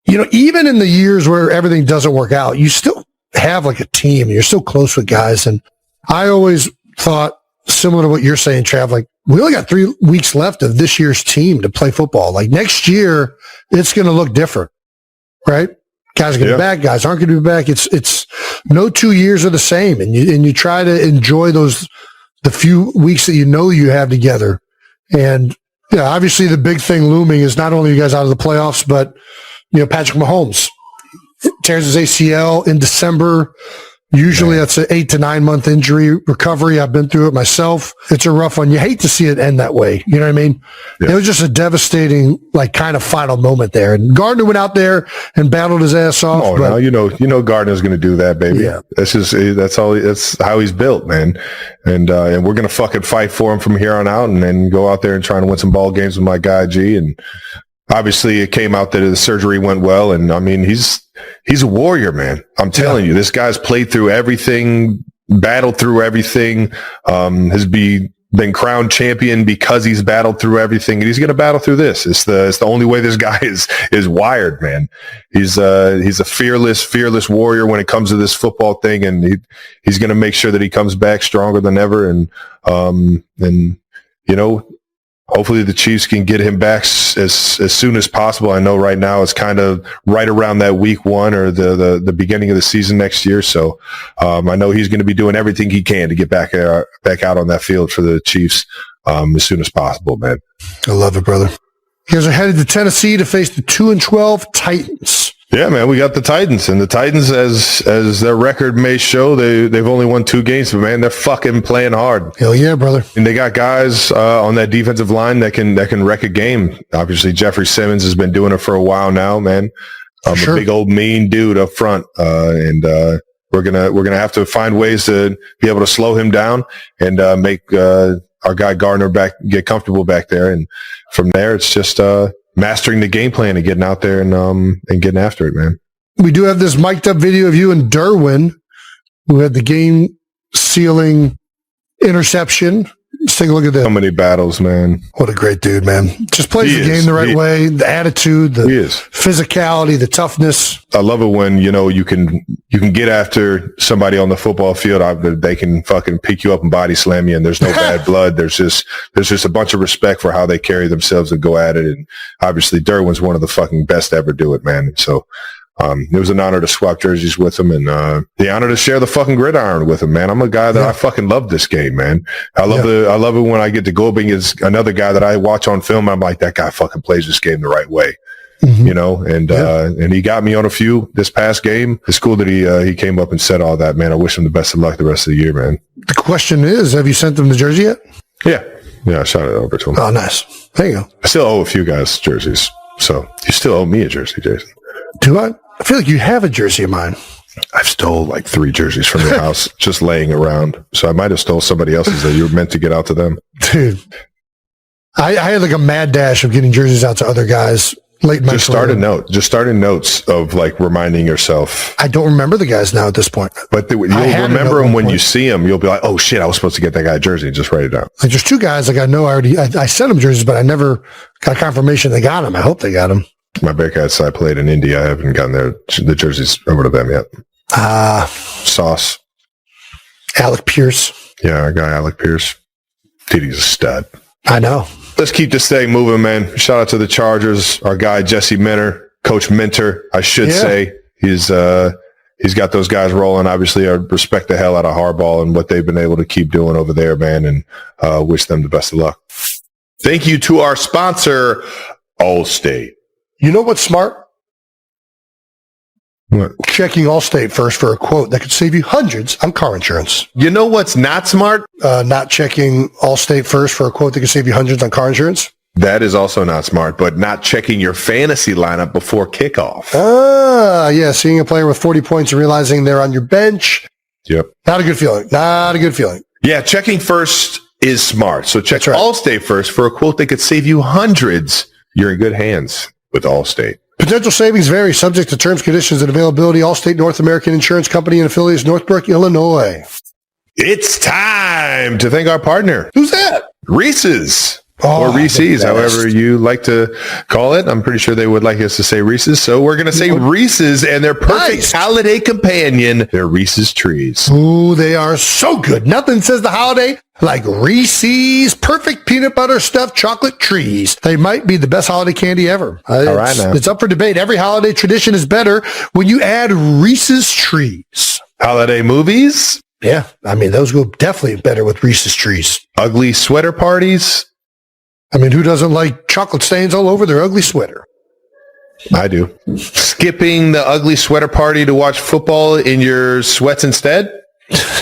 even in the years where everything doesn't work out, you still have like a team. You're still close with guys. And I always thought, similar to what you're saying, Trav, like we only got 3 weeks left of this year's team to play football. Like next year, it's going to look different, right? Guys are going to be back. Guys aren't going to be back. It's no 2 years are the same. And you try to enjoy the few weeks that you have together. And obviously the big thing looming is not only you guys out of the playoffs, but Patrick Mahomes tears his ACL in December. Usually that's an 8 to 9 month injury recovery. I've been through it myself. It's a rough one. You hate to see it end that way. You know what I mean? Yeah. It was just a devastating, kind of final moment there. And Gardner went out there and battled his ass off. Oh, now you know Gardner's going to do that, baby. Yeah. That's how he's built, man. And we're going to fucking fight for him from here on out and then go out there and try to win some ball games with my guy G. And obviously it came out that the surgery went well. And I mean, he's a warrior, man. I'm telling you, this guy's played through everything, battled through everything, has been crowned champion because he's battled through everything, and he's going to battle through this. It's the only way this guy is wired, man. He's a fearless warrior when it comes to this football thing, and he's going to make sure that he comes back stronger than ever. And hopefully the Chiefs can get him back as soon as possible. I know right now it's kind of right around that week 1 or the beginning of the season next year. So I know he's going to be doing everything he can to get back out on that field for the Chiefs as soon as possible, man. I love it, brother. You guys are headed to Tennessee to face the 2-12 Titans. Yeah, man, we got the Titans, and the Titans, as their record may show, they've only won 2 games, but man, they're fucking playing hard. Hell yeah, brother! And they got guys on that defensive line that can wreck a game. Obviously, Jeffrey Simmons has been doing it for a while now, man. A big old mean dude up front, and we're gonna have to find ways to be able to slow him down and make our guy Gardner get comfortable back there, and from there it's just mastering the game plan and getting out there and getting after it, man. We do have this mic'd up video of you and Derwin, who had the game sealing interception. Let's take a look at that. So many battles, man. What a great dude, man. Just plays the game the right way, the attitude, the physicality, the toughness. I love it when, you can get after somebody on the football field. They can fucking pick you up and body slam you, and there's no bad blood. There's just a bunch of respect for how they carry themselves and go at it. And obviously Derwin's one of the fucking best to ever do it, man. So it was an honor to swap jerseys with him, and the honor to share the fucking gridiron with him, man. I'm a guy that I fucking love this game, man. I love it when I get to go up against another guy that I watch on film. I'm like, that guy fucking plays this game the right way, and he got me on a few this past game. It's cool that he came up and said all that, man. I wish him the best of luck the rest of the year, man. The question is, have you sent them the jersey yet? Yeah, I shot it over to him. Oh, nice. There you go. I still owe a few guys jerseys, so you still owe me a jersey, Jason. Do I? I feel like you have a jersey of mine. I've stole like 3 jerseys from your house just laying around. So I might have stole somebody else's that you were meant to get out to them. Dude, I had like a mad dash of getting jerseys out to other guys late in my career. Just starting notes of like reminding yourself. I don't remember the guys now at this point. But you'll remember them when you see them. You'll be like, oh shit, I was supposed to get that guy a jersey, and just write it down. Like there's 2 guys like I know I sent them jerseys, but I never got confirmation they got them. I hope they got them. My Bearcats, I played in India. I haven't gotten the jerseys over to them yet. Sauce. Alec Pierce. Yeah, our guy Alec Pierce. Dude, he's a stud. I know. Let's keep this thing moving, man. Shout out to the Chargers. Our guy Jesse Minter, Coach Minter, I should say. He's got those guys rolling. Obviously, I respect the hell out of Harbaugh and what they've been able to keep doing over there, man, and wish them the best of luck. Thank you to our sponsor, Allstate. You know what's smart? What? Checking Allstate first for a quote that could save you hundreds on car insurance. You know what's not smart? Not checking Allstate first for a quote that could save you hundreds on car insurance. That is also not smart, but not checking your fantasy lineup before kickoff. Yeah, seeing a player with 40 points and realizing they're on your bench. Yep. Not a good feeling. Yeah, checking first is smart. So check Allstate first for a quote that could save you hundreds. You're in good hands with Allstate. Potential savings vary, subject to terms, conditions, and availability. Allstate North American Insurance Company and affiliates, Northbrook, Illinois. It's time to thank our partner. Who's that? Reese's. Or Reese's, however you like to call it. I'm pretty sure they would like us to say Reese's. So we're going to say Reese's and their perfect holiday companion, their Reese's Trees. Ooh, they are so good. Nothing says the holiday like Reese's perfect peanut butter stuffed chocolate trees. They might be the best holiday candy ever. All right now. It's up for debate. Every holiday tradition is better when you add Reese's Trees. Holiday movies? Yeah, I mean, those go definitely better with Reese's Trees. Ugly sweater parties? I mean, who doesn't like chocolate stains all over their ugly sweater? I do. Skipping the ugly sweater party to watch football in your sweats instead?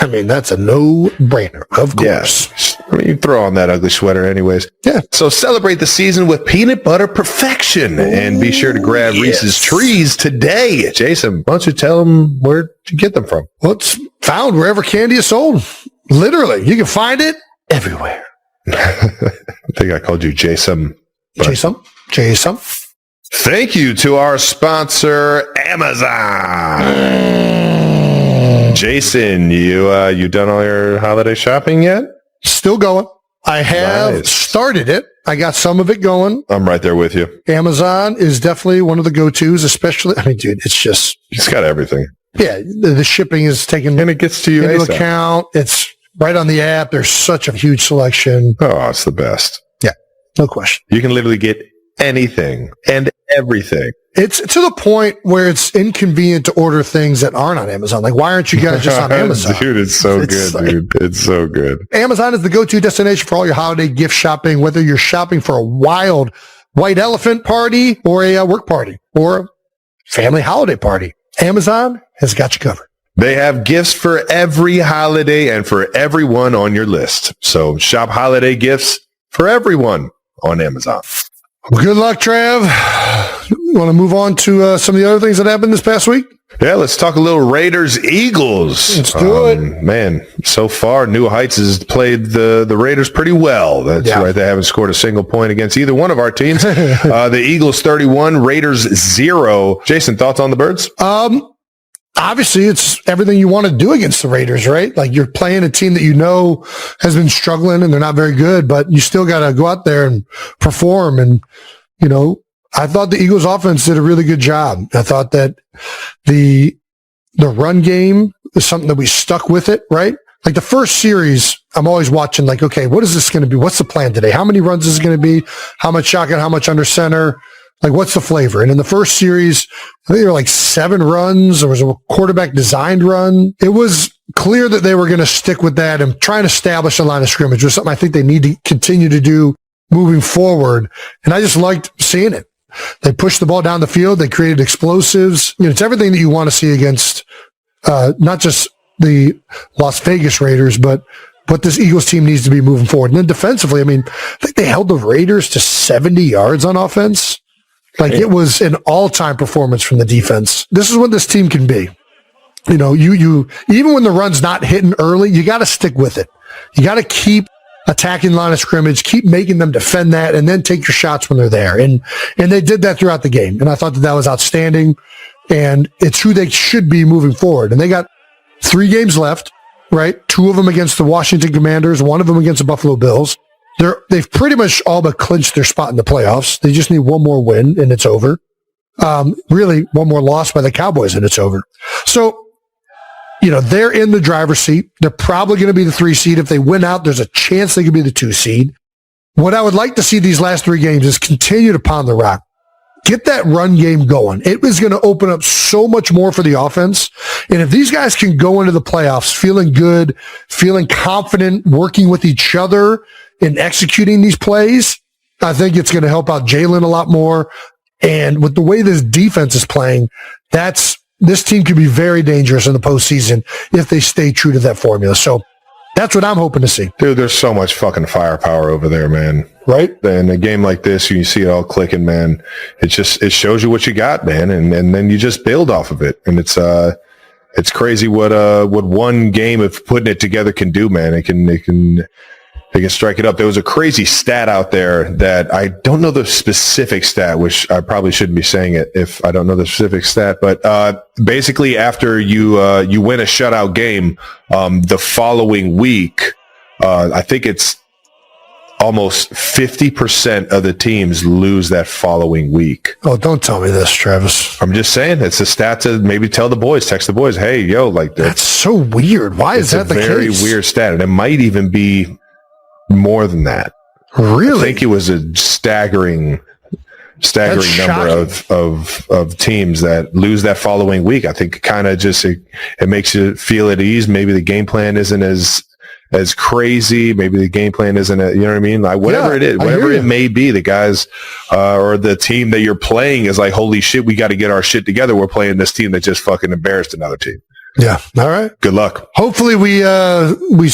I mean, that's a no-brainer, of course. Yeah. I mean, you throw on that ugly sweater anyways. Yeah. So celebrate the season with peanut butter perfection and be sure to grab Reese's Trees today. Jason, why don't you tell them where to get them from? Well, it's found wherever candy is sold. Literally. You can find it everywhere. I think I called you Jason. Jason. Thank you to our sponsor, Amazon. Jason, you done all your holiday shopping yet? Still going. I have started it. I got some of it going. I'm right there with you. Amazon is definitely one of the go-tos, especially, I mean, dude, it's got everything. Yeah, the shipping is taken and it gets to you into account. It's right on the app. There's such a huge selection. Oh, it's the best. Yeah, no question. You can literally get anything and everything. It's to the point where it's inconvenient to order things that aren't on Amazon. Like, why aren't you guys just on Amazon? Dude, it's so good, dude. It's so good. Amazon is the go-to destination for all your holiday gift shopping, whether you're shopping for a wild white elephant party or a work party or family holiday party. Amazon has got you covered. They have gifts for every holiday and for everyone on your list. So shop holiday gifts for everyone on Amazon. Well, good luck, Trav. Want to move on to some of the other things that happened this past week? Yeah, let's talk a little Raiders-Eagles. Let's do it. Man, so far, New Heights has played the Raiders pretty well. That's right. They haven't scored a single point against either one of our teams. The Eagles 31, Raiders 0. Jason, thoughts on the Birds? Obviously, it's everything you want to do against the Raiders, right? Like you're playing a team that you know has been struggling and they're not very good, but you still got to go out there and perform. And, you know, I thought the Eagles offense did a really good job. I thought that the run game is something that we stuck with it, right? Like the first series, I'm always watching like, okay, what is this going to be? What's the plan today? How many runs is it going to be? How much shotgun? How much under center? Like, what's the flavor? And in the first series, I think there were like 7 runs. There was a quarterback designed run. It was clear that they were going to stick with that and try and establish a line of scrimmage, which is something I think they need to continue to do moving forward. And I just liked seeing it. They pushed the ball down the field. They created explosives. You know, it's everything that you want to see against not just the Las Vegas Raiders, but what this Eagles team needs to be moving forward. And then defensively, I mean, I think they held the Raiders to 70 yards on offense. Like it was an all-time performance from the defense. This is what this team can be. You know, you even when the run's not hitting early, you got to stick with it. You got to keep attacking line of scrimmage, keep making them defend that, and then take your shots when they're there. And they did that throughout the game. And I thought that was outstanding. And it's who they should be moving forward. And they got 3 games left, right? 2 of them against the Washington Commanders, 1 of them against the Buffalo Bills. They've pretty much all but clinched their spot in the playoffs. They just need 1 more win and it's over. Really 1 more loss by the Cowboys and it's over. So, you know, they're in the driver's seat. They're probably going to be the 3 seed. If they win out, there's a chance they could be the 2 seed. What I would like to see these last 3 games is continue to pound the rock. Get that run game going. It is going to open up so much more for the offense. And if these guys can go into the playoffs feeling good, feeling confident, working with each other and executing these plays, I think it's going to help out Jalen a lot more. And with the way this defense is playing, this team could be very dangerous in the postseason if they stay true to that formula. So that's what I'm hoping to see. Dude, there's so much fucking firepower over there, man. Right? In a game like this, you see it all clicking, man. It shows you what you got, man. And then you just build off of it. And it's crazy what one game of putting it together can do, man. They can strike it up. There was a crazy stat out there that I don't know the specific stat, which I probably shouldn't be saying it if I don't know the specific stat. But basically, after you win a shutout game, the following week, I think it's almost 50% of the teams lose that following week. Oh, don't tell me this, Travis. I'm just saying it's a stat to maybe tell the boys, text the boys, hey, yo, like that's so weird. Why is that the case? It's a very weird stat, and it might even be more than that. Really? I think it was a staggering number of teams that lose that following week. I think kind of just it makes you feel at ease. Maybe the game plan isn't as crazy. Maybe the game plan isn't, you know what I mean? Like whatever it is, whatever it may be, the guys or the team that you're playing is like, holy shit, we got to get our shit together. We're playing this team that just fucking embarrassed another team. Yeah. All right. Good luck. Hopefully we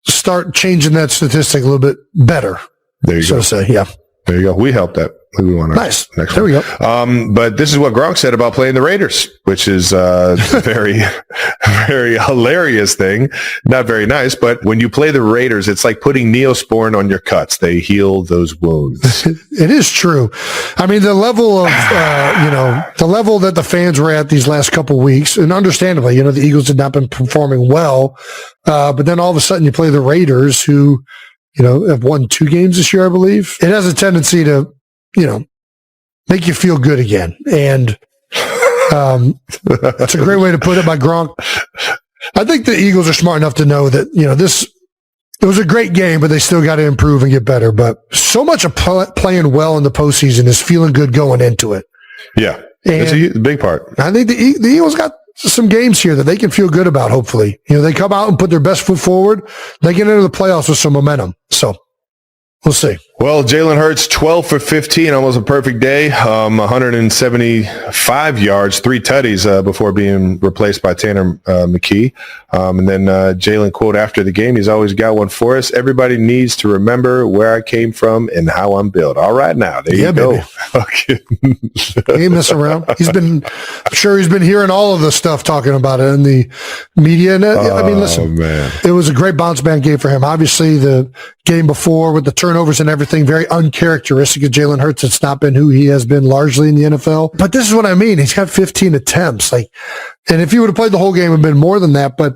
start changing that statistic a little bit better. There you go. So say, yeah. There you go. We helped that. We want nice. Next there one. We go. But this is what Gronk said about playing the Raiders, which is a very, very hilarious thing. Not very nice, but when you play the Raiders, it's like putting Neosporin on your cuts. They heal those wounds. It is true. I mean, the level of, the level that the fans were at these last couple of weeks, and understandably, the Eagles had not been performing well. But then all of a sudden you play the Raiders who, have won 2 games this year, I believe. It has a tendency to, make you feel good again. And it's a great way to put it by Gronk. I think the Eagles are smart enough to know that, it was a great game, but they still got to improve and get better. But so much of playing well in the postseason is feeling good going into it. Yeah, it's a big part. I think the Eagles got some games here that they can feel good about, hopefully. They come out and put their best foot forward. They get into the playoffs with some momentum. So We'll see. Well, Jalen Hurts, 12 for 15, almost a perfect day. 175 yards, 3 tutties before being replaced by Tanner McKee. And then Jalen quote after the game, he's always got one for us. Everybody needs to remember where I came from and how I'm built. All right, now, there you go. Okay. He ain't messing around. I'm sure he's been hearing all of the stuff talking about it in the media. And I mean, listen, man. It was a great bounce back game for him. Obviously, the game before with the turnovers and everything, very uncharacteristic of Jalen Hurts. It's not been who he has been largely in the NFL. But this is what I mean. He's got 15 attempts. And if he would have played the whole game, it would have been more than that. But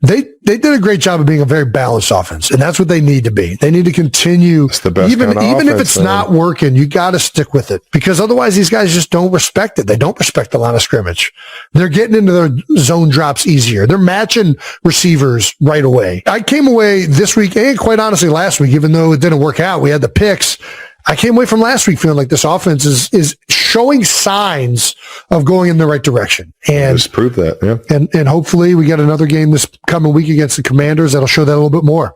they did a great job of being a very balanced offense, and that's what they need to be. They need to continue. It's the best even kind of if it's not working, you got to stick with it, because otherwise these guys just don't respect it. They don't respect the line of scrimmage. They're getting into their zone drops easier. They're matching receivers right away. I came away this week, and quite honestly last week, even though it didn't work out, we had the picks. I came away from last week feeling like this offense is showing signs of going in the right direction. And just prove that, yeah. And hopefully we get another game this coming week against the Commanders that'll show that a little bit more.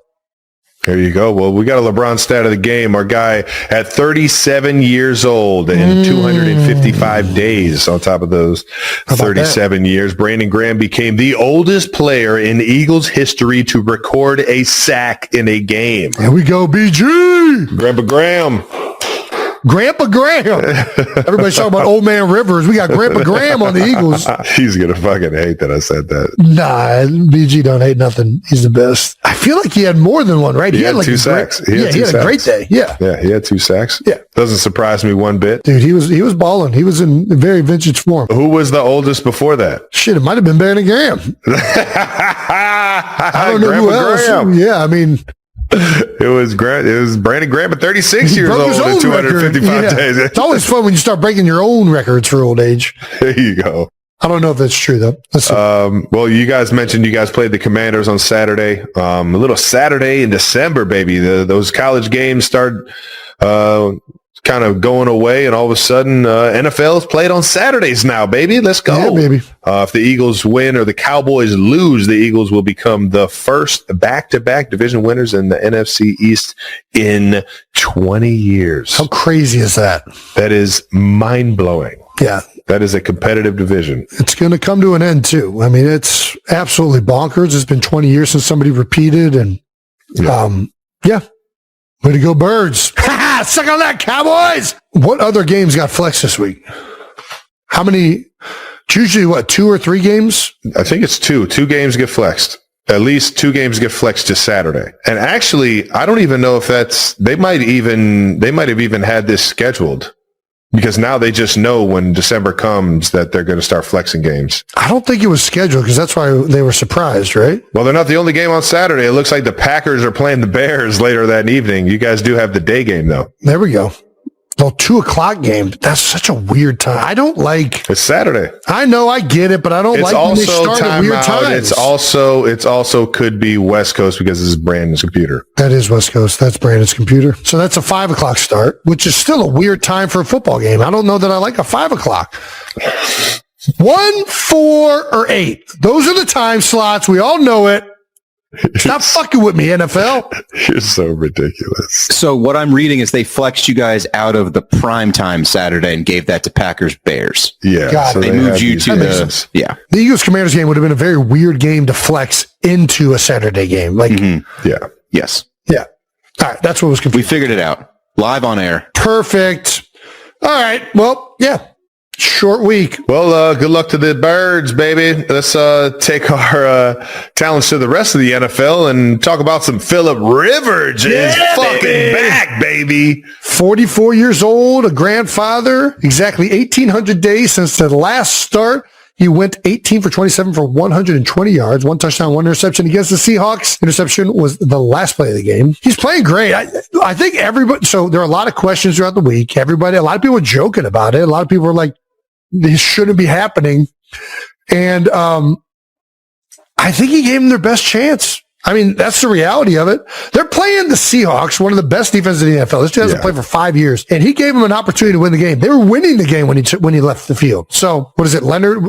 There you go. Well, we got a LeBron stat of the game. Our guy at 37 years old and 255 days on top of those 37 years. Brandon Graham became the oldest player in Eagles history to record a sack in a game. Here we go, BG. Grandpa Graham. Grandpa Graham. Everybody's talking about Old Man Rivers. We got Grandpa Graham on the Eagles. He's going to fucking hate that I said that. Nah, BG don't hate nothing. He's the best. I feel like he had more than one, right? He had like 2 sacks. He had a great day. Yeah. Yeah, he had 2 sacks. Yeah. Doesn't surprise me one bit. Dude, he was balling. He was in very vintage form. Who was the oldest before that? Shit, it might have been Brandon Graham. I don't know who else. Graham. Yeah, I mean... It was Brandon Graham at 36 years old in 255 days. It's always fun when you start breaking your own records for old age. There you go. I don't know if that's true though. Well, you guys mentioned you guys played the Commanders on Saturday. A little Saturday in December, baby. Those college games start kind of going away, and all of a sudden NFL is played on Saturdays now, baby. Let's go. Yeah, baby. If the Eagles win or the Cowboys lose, the Eagles will become the first back-to-back division winners in the NFC East in 20 years. How crazy is that? That is mind-blowing. Yeah. That is a competitive division. It's going to come to an end, too. I mean, it's absolutely bonkers. It's been 20 years since somebody repeated, and yeah. Way to go, Birds. Suck on that, Cowboys. What other games got flexed this week? How many? It's usually, 2 or 3 games? I think it's 2. 2 games get flexed. At least 2 games get flexed to Saturday. And actually, I don't even know if they might have even had this scheduled, because now they just know when December comes that they're going to start flexing games. I don't think it was scheduled, because that's why they were surprised, right? Well, they're not the only game on Saturday. It looks like the Packers are playing the Bears later that evening. You guys do have the day game, though. There we go. The 2:00 game. That's such a weird time. I don't like. It's Saturday. I know, I get it, but I don't like when they start at weird times. It's also could be West Coast because this is Brandon's computer. That is West Coast. That's Brandon's computer. So that's a 5:00 start, which is still a weird time for a football game. I don't know that I like a 5:00. 1, 4, or 8. Those are the time slots. We all know it. Stop fucking with me, NFL. You're so ridiculous. So what I'm reading is they flexed you guys out of the primetime Saturday and gave that to Packers Bears. Yeah. So they moved you to the... Yeah. The Eagles Commanders game would have been a very weird game to flex into a Saturday game. Yeah. Yes. Yeah. All right. That's what was confusing. We figured it out. Live on air. Perfect. All right. Well, yeah. Short week. Well, good luck to the Birds, baby. Let's take our talents to the rest of the NFL and talk about some Phillip Rivers. Is fucking back, baby. 44 years old, a grandfather, exactly 1,800 days since the last start. He went 18 for 27 for 120 yards, 1 touchdown, 1 interception against the Seahawks. Interception was the last play of the game. He's playing great. I think everybody, so there are a lot of questions throughout the week. A lot of people were joking about it. A lot of people were like, this shouldn't be happening. And I think he gave them their best chance. I mean, that's the reality of it. They're playing the Seahawks, one of the best defenses in the NFL. This guy hasn't played for 5 years, and he gave them an opportunity to win the game. They were winning the game when he left the field. So what is it, Leonard?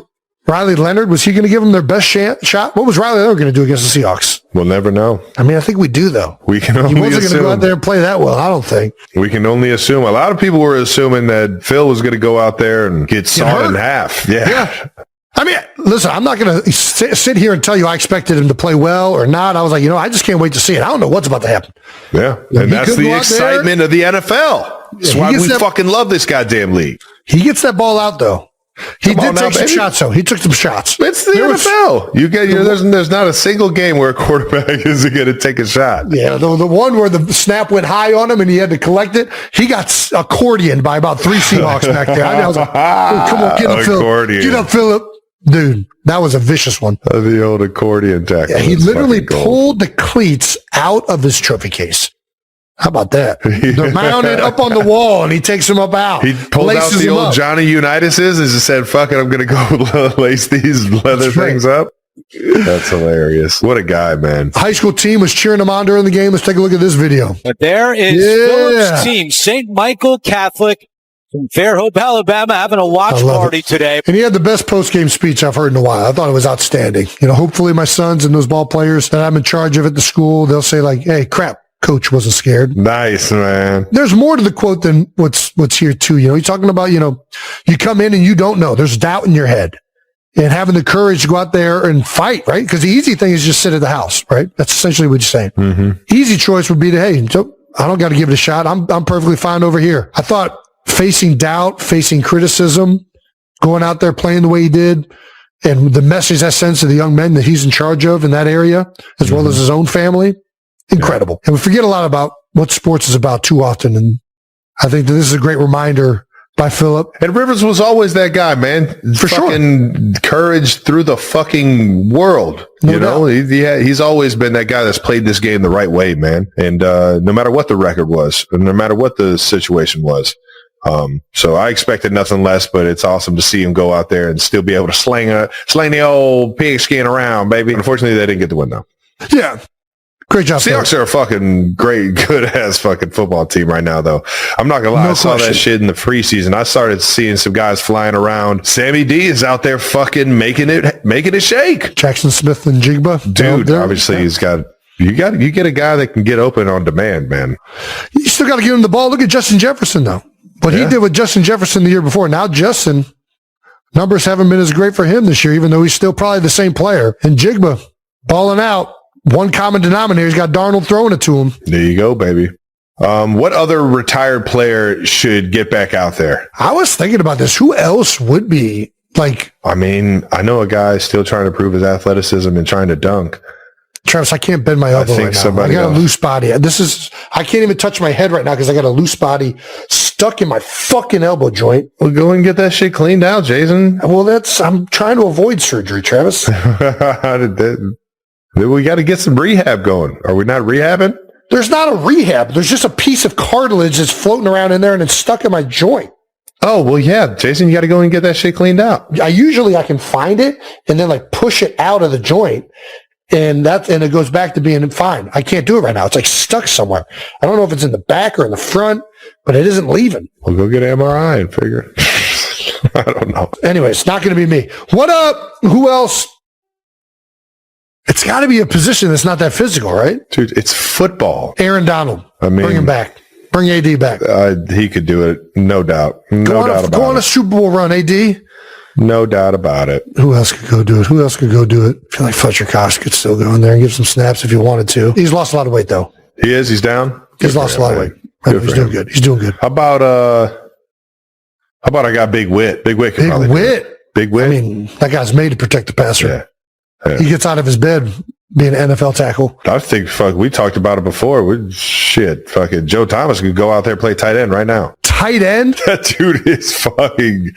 Riley Leonard, was he going to give them their best shot? What was Riley Leonard going to do against the Seahawks? We'll never know. I mean, I think we do, though. We can only assume. He wasn't going to go out there and play that well, I don't think. We can only assume. A lot of people were assuming that Phil was going to go out there and get sawed in half. Yeah. I mean, listen, I'm not going to sit here and tell you I expected him to play well or not. I was like, I just can't wait to see it. I don't know what's about to happen. Yeah. And that's the excitement of the NFL. That's why we fucking love this goddamn league. He gets that ball out, though. He did take some shots, though. He took some shots. It's the NFL. There's not a single game where a quarterback isn't going to take a shot. Yeah, the one where the snap went high on him and he had to collect it, he got accordioned by about 3 Seahawks back there. I was like, oh, come on, get up, Philip. Get up, Philip. Dude, that was a vicious one. The old accordion tackle. Yeah, he literally pulled the cleats out of his trophy case. How about that? They're mounted up on the wall, and he takes them up out. He pulled out the old Johnny Unitas's and just said, fuck it, I'm going to go lace these leather things up. That's hilarious. What a guy, man. High school team was cheering him on during the game. Let's take a look at this video. But there is Philip's team, St. Michael Catholic from Fairhope, Alabama, having a watch party today. And he had the best post-game speech I've heard in a while. I thought it was outstanding. Hopefully my sons and those ball players that I'm in charge of at the school, they'll say like, hey, crap. Coach wasn't scared. Nice, man. There's more to the quote than what's here too. He's talking about, you come in and you don't know. There's doubt in your head. And having the courage to go out there and fight, right? Because the easy thing is just sit at the house, right? That's essentially what you're saying. Mm-hmm. Easy choice would be to, hey, I don't got to give it a shot. I'm perfectly fine over here. I thought facing doubt, facing criticism, going out there playing the way he did, and the message that sends to the young men that he's in charge of in that area, as well as his own family, incredible. And we forget a lot about what sports is about too often. And I think that this is a great reminder by Philip. And Rivers was always that guy, man. For fucking courage through the fucking world. He's always been that guy that's played this game the right way, man. And no matter what the record was, and no matter what the situation was. So I expected nothing less, but it's awesome to see him go out there and still be able to sling the old pigskin around, baby. Unfortunately, they didn't get the win, though. Yeah. Great job. Seahawks are a fucking great, good-ass fucking football team right now, though. I'm not going to lie. I saw that shit in the preseason. I started seeing some guys flying around. Sammy D is out there fucking making it shake. Jackson Smith and Jigba. Dude, obviously he's got you get a guy that can get open on demand, man. You still got to give him the ball. Look at Justin Jefferson, though. What he did with Justin Jefferson the year before. Now Justin, numbers haven't been as great for him this year, even though he's still probably the same player. And Jigba balling out. One common denominator, he's got Darnold throwing it to him. There you go, baby. What other retired player should get back out there? I was thinking about this. Who else would be like? I mean, I know a guy still trying to prove his athleticism and trying to dunk. Travis, I can't bend my elbow right now. I got a loose body. I can't even touch my head right now because I got a loose body stuck in my fucking elbow joint. Well, go and get that shit cleaned out, Jason. Well, I'm trying to avoid surgery, Travis. We got to get some rehab going. Are we not rehabbing? There's not a rehab. There's just a piece of cartilage that's floating around in there and it's stuck in my joint. Oh, well, yeah. Jason, you got to go and get that shit cleaned out. I can find it and then like push it out of the joint and it goes back to being fine. I can't do it right now. It's like stuck somewhere. I don't know if it's in the back or in the front, but it isn't leaving. We'll go get an MRI and figure. I don't know. Anyway, it's not going to be me. What up? Who else? It's got to be a position that's not that physical, right? Dude, it's football. Aaron Donald. Bring him back. Bring AD back. He could do it. No doubt. Go on a Super Bowl run, AD. No doubt about it. Who else could go do it? I feel like Fletcher Cox could still go in there and give some snaps if he wanted to. He's lost a lot of weight, though. He is? He's down? He's lost a lot of weight. He's doing good. He's doing good. How about I got Big Wit? Big Wit could probably do it. Big Wit? I mean, that guy's made to protect the passer. Yeah. He gets out of his bed being an NFL tackle. I think, we talked about it before. Fucking Joe Thomas could go out there and play tight end right now. Tight end? That dude is fucking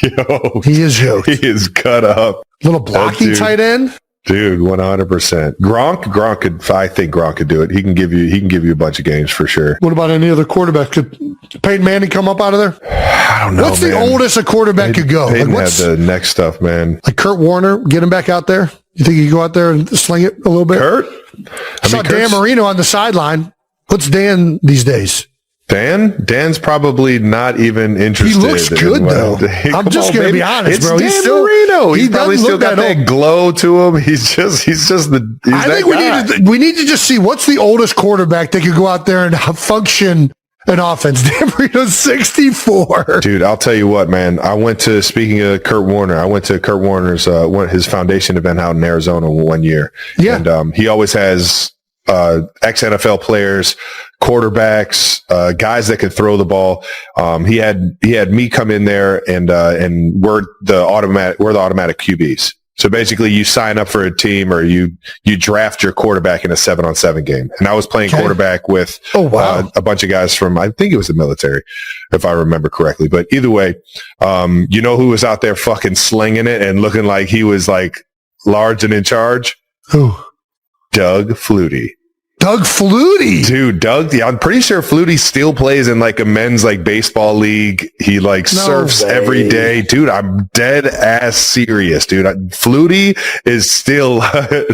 yoked. He is yoked. He is cut up. Little blocky tight end? Dude, 100%. I think Gronk could do it. He can give you a bunch of games for sure. What about any other quarterback? Could Peyton Manning come up out of there? I don't know. What's the oldest a quarterback could go? Peyton had the neck stuff, man. Like Kurt Warner, get him back out there. You think he can go out there and sling it a little bit? Kurt? I saw Dan Marino on the sideline. What's Dan these days? Dan's probably not even interested. He looks good though. I'm just going to be honest, bro. He's still Marino. He's probably still got that glow to him. He's just the. I think we need to just see what's the oldest quarterback that could go out there and function an offense. Dan Marino's 64. Dude, I'll tell you what, man. Speaking of Kurt Warner, I went to Kurt Warner's his foundation event out in Arizona one year. Yeah, and he always has ex-NFL players, quarterbacks, guys that could throw the ball. He had me come in there and we're the automatic QBs. So basically you sign up for a team or you draft your quarterback in a 7-on-7 game. And I was playing quarterback with a bunch of guys from, I think it was the military, if I remember correctly. But either way, you know who was out there fucking slinging it and looking like he was like large and in charge? Who? Doug Flutie. Doug Flutie. Dude, I'm pretty sure Flutie still plays in like a men's like baseball league. He like surfs every day. Dude, I'm dead ass serious, dude. Flutie is still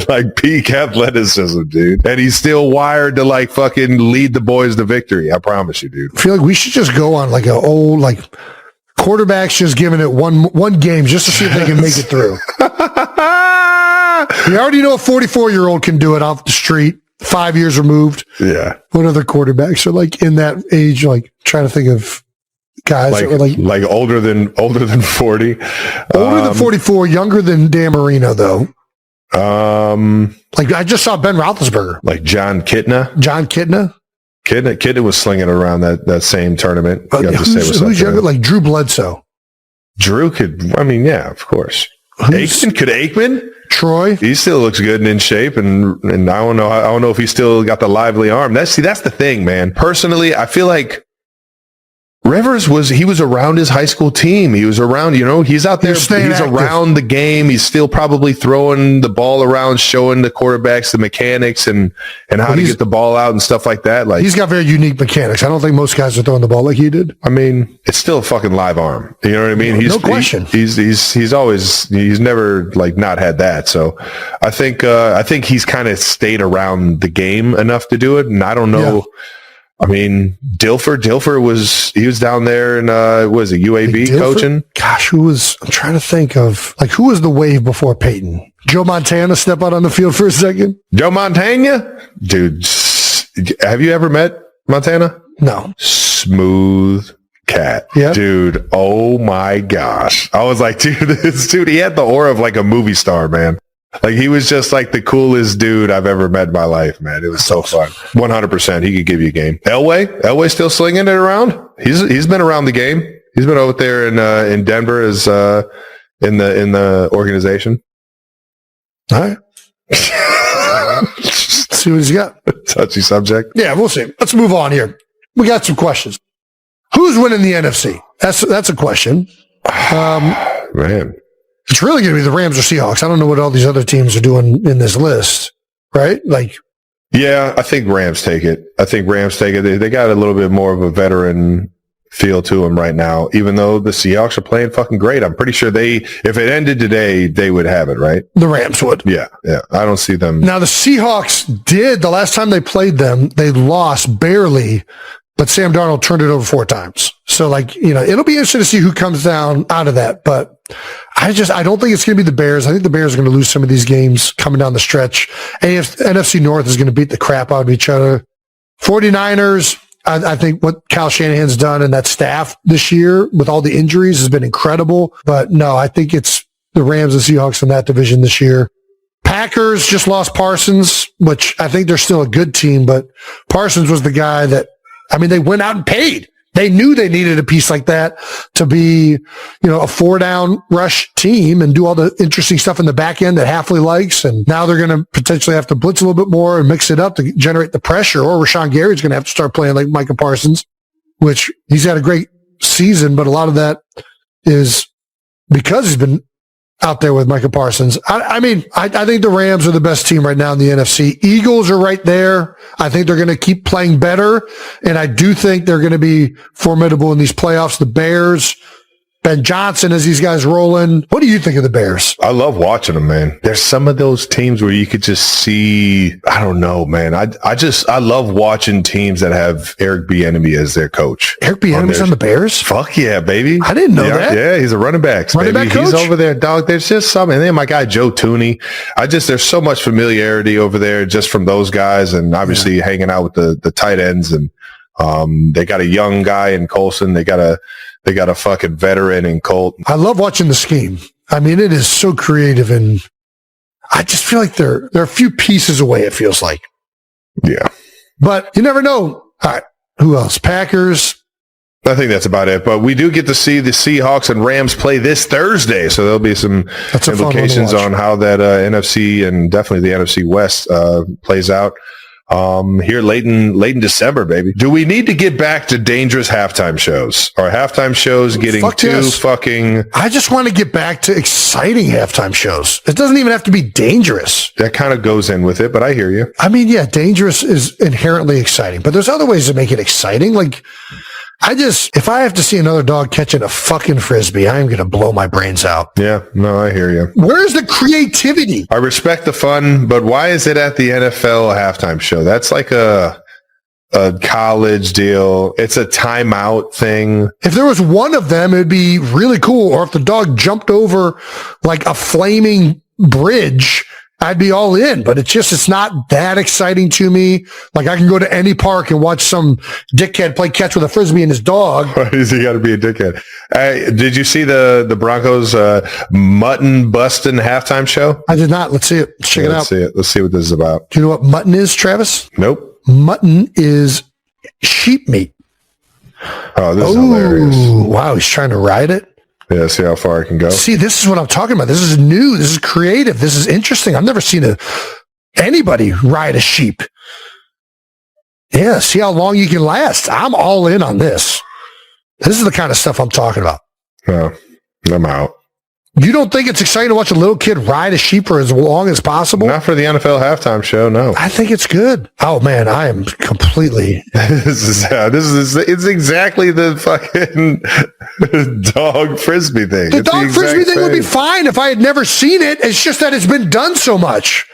like peak athleticism, dude. And he's still wired to like fucking lead the boys to victory. I promise you, dude. I feel like we should just go on like an old like quarterbacks just giving it one game just to see if they can make it through. We already know a 44-year-old can do it off the street. 5 years removed. Yeah. What other quarterbacks are like in that age? Like trying to think of guys that were like older than 40. Older than 44, younger than Dan Marino though. Like I just saw Ben Roethlisberger. Like John Kitna. Kitna was slinging around that same tournament. You have to say who's younger? Like Drew Bledsoe. Drew could. I mean, yeah, of course. Aikman? Troy, he still looks good and in shape, and I don't know if he's still got the lively arm. That's the thing, man. Personally, I feel like Rivers was around his high school team. He was around, he's out there. He's around the game. He's still probably throwing the ball around, showing the quarterbacks the mechanics and how to get the ball out and stuff like that. Like he's got very unique mechanics. I don't think most guys are throwing the ball like he did. I mean, it's still a fucking live arm. You know what I mean? No question. He's never like not had that. So I think he's kind of stayed around the game enough to do it. And I don't know. Yeah. I mean, Dilfer was down there in UAB coaching. Gosh, I'm trying to think of who was the wave before Peyton? Joe Montana step out on the field for a second. Joe Montana? Dude, have you ever met Montana? No. Smooth cat. Yeah. Dude, oh my gosh. I was like, dude, he had the aura of like a movie star, man. Like he was just like the coolest dude I've ever met in my life, man. It was so fun. 100%. He could give you a game. Elway still slinging it around. He's been around the game. He's been over there in Denver as in the organization. All right. Let's see what he's got. Touchy subject. Yeah, we'll see. Let's move on here. We got some questions. Who's winning the NFC? That's a question. Man. It's really going to be the Rams or Seahawks. I don't know what all these other teams are doing in this list, right? Yeah, I think Rams take it. They got a little bit more of a veteran feel to them right now, even though the Seahawks are playing fucking great. I'm pretty sure if it ended today, they would have it, right? The Rams would. Yeah. I don't see them. Now, the Seahawks the last time they played them, they lost barely, but Sam Darnold turned it over 4 times. So it'll be interesting to see who comes down out of that, but I don't think it's going to be the Bears. I think the Bears are going to lose some of these games coming down the stretch. NFC North is going to beat the crap out of each other. 49ers, I think what Kyle Shanahan's done and that staff this year with all the injuries has been incredible. But no, I think it's the Rams and Seahawks in that division this year. Packers just lost Parsons, which I think they're still a good team, but Parsons was the guy that, they went out and paid. They knew they needed a piece like that to be, a 4-down rush team and do all the interesting stuff in the back end that Hafley likes. And now they're going to potentially have to blitz a little bit more and mix it up to generate the pressure. Or Rashawn Gary's going to have to start playing like Micah Parsons, which he's had a great season, but a lot of that is because he's been out there with Micah Parsons. I think the Rams are the best team right now in the NFC. Eagles are right there. I think they're going to keep playing better, and I do think they're going to be formidable in these playoffs. The Bears, Ben Johnson as these guys rolling. What do you think of the Bears? I love watching them, man. There's some of those teams where you could just see, I don't know, man. I love watching teams that have Eric Bieniemy as their coach. Eric Bieniemy's on the Bears? Fuck yeah, baby. I didn't know that. Yeah, he's a running back. Running back coach? He's over there, dog. There's just something. And then my guy, Joe Tooney. There's so much familiarity over there just from those guys, and obviously hanging out with the tight ends, and they got a young guy in Colson. They got a fucking veteran in Colt. I love watching the scheme. I mean, it is so creative, and I just feel like they're a few pieces away, it feels like. Yeah. But you never know. All right. Who else? Packers. I think that's about it. But we do get to see the Seahawks and Rams play this Thursday. So there'll be some implications on how that NFC and definitely the NFC West plays out. Here late in December, baby. Do we need to get back to dangerous halftime shows? Are halftime shows getting fucking... I just want to get back to exciting halftime shows. It doesn't even have to be dangerous. That kind of goes in with it, but I hear you. I mean, yeah, dangerous is inherently exciting, but there's other ways to make it exciting. Like, if I have to see another dog catching a fucking Frisbee, I'm going to blow my brains out. Yeah, no, I hear you. Where's the creativity? I respect the fun, but why is it at the NFL halftime show? That's like a college deal. It's a timeout thing. If there was one of them, it'd be really cool. Or if the dog jumped over like a flaming bridge, I'd be all in, but it's not that exciting to me. Like, I can go to any park and watch some dickhead play catch with a Frisbee and his dog. Why does he got to be a dickhead? Did you see the Broncos mutton busting halftime show? I did not. Let's see it. Check it out. Let's see what this is about. Do you know what mutton is, Travis? Nope. Mutton is sheep meat. Oh, this is hilarious. Wow, he's trying to ride it. Yeah, see how far I can go. See, this is what I'm talking about. This is new. This is creative. This is interesting. I've never seen anybody ride a sheep. Yeah, see how long you can last. I'm all in on this. This is the kind of stuff I'm talking about. Oh, I'm out. You don't think it's exciting to watch a little kid ride a sheep for as long as possible? Not for the NFL halftime show, no. I think it's good. Oh man, I am completely. It's exactly the fucking dog Frisbee thing. The dog Frisbee thing would be fine if I had never seen it. It's just that it's been done so much.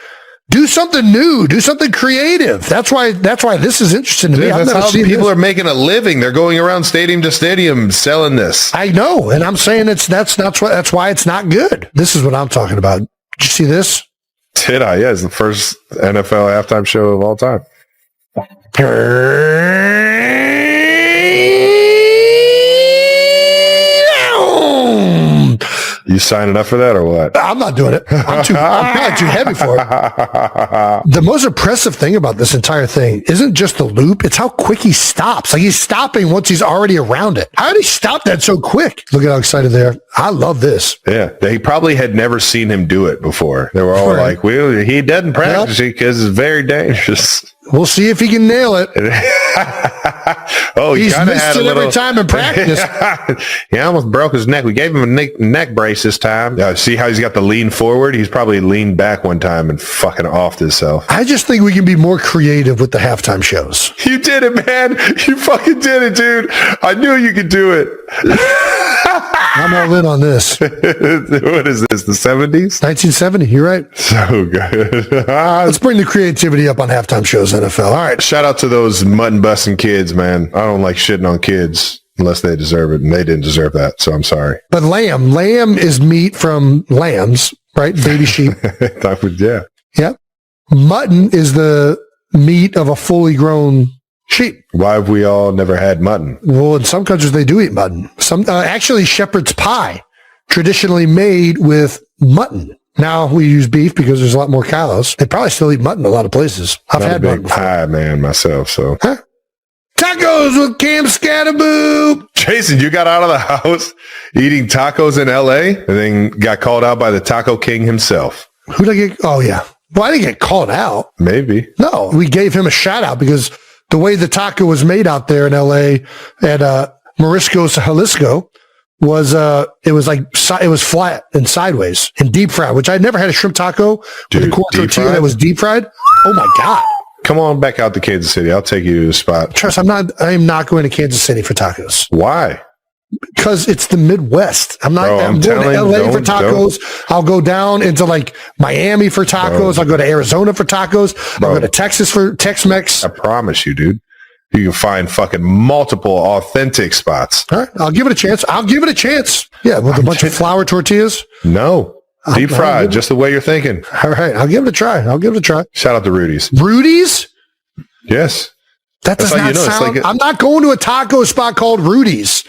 Do something new. Do something creative. That's why this is interesting to me. I've never seen people are making a living. They're going around stadium to stadium selling this. I know, and I'm saying that's why it's not good. This is what I'm talking about. Did you see this? Did I? Yeah, it's the first NFL halftime show of all time. You signing up for that or what? I'm not doing it. I'm probably too heavy for it. The most impressive thing about this entire thing isn't just the loop, it's how quick he stops. Like, he's stopping once he's already around it. How did he stop that so quick? Look at how excited they are. I love this. Yeah, they probably had never seen him do it before. They were all like, well, he doesn't practice it because it's very dangerous. We'll see if he can nail it. He's missed it every time in practice. He almost broke his neck. We gave him a neck brace this time. See how he's got the lean forward? He's probably leaned back one time and fucking offed himself. I just think we can be more creative with the halftime shows. You did it, man. You fucking did it, dude. I knew you could do it. I'm all in on this. What is this, the 70s? 1970, you're right. So good. Let's bring the creativity up on halftime shows, NFL. All right. Shout out to those mutton busting kids, man. I don't like shitting on kids unless they deserve it, and they didn't deserve that, so I'm sorry. But lamb is meat from lambs, right? Baby sheep. Yeah. Yep. Mutton is the meat of a fully grown sheep. Why have we all never had mutton? Well, in some countries they do eat mutton. Actually, shepherd's pie, traditionally made with mutton. Now we use beef because there's a lot more calories. They probably still eat mutton in a lot of places. I've had mutton before. Pie man myself, so. Huh? Tacos with Cam Scatterboop. Jason, you got out of the house eating tacos in LA and then got called out by the Taco King himself. Who did I get? Oh, yeah. Well, I didn't get called out. Maybe. No, we gave him a shout out because the way the taco was made out there in LA at Morisco's Jalisco was it was flat and sideways and deep fried, which I'd never had a shrimp taco with a corn tortilla that was deep fried. Oh my God. Come on back out to Kansas City. I'll take you to the spot. Trust, I am not going to Kansas City for tacos. Why? Because it's the Midwest. I'm not. Bro, I'm going to LA for tacos. I'll go down into like Miami for tacos. I'll go to Arizona for tacos. I'll go to Texas for Tex-Mex. I promise you, dude. You can find fucking multiple authentic spots. All right, I'll give it a chance. Yeah, with a bunch of flour tortillas. No, deep fried, just the way you're thinking. All right, I'll give it a try. Shout out to Rudy's. Rudy's? Yes. That does not sound. I'm not going to a taco spot called Rudy's.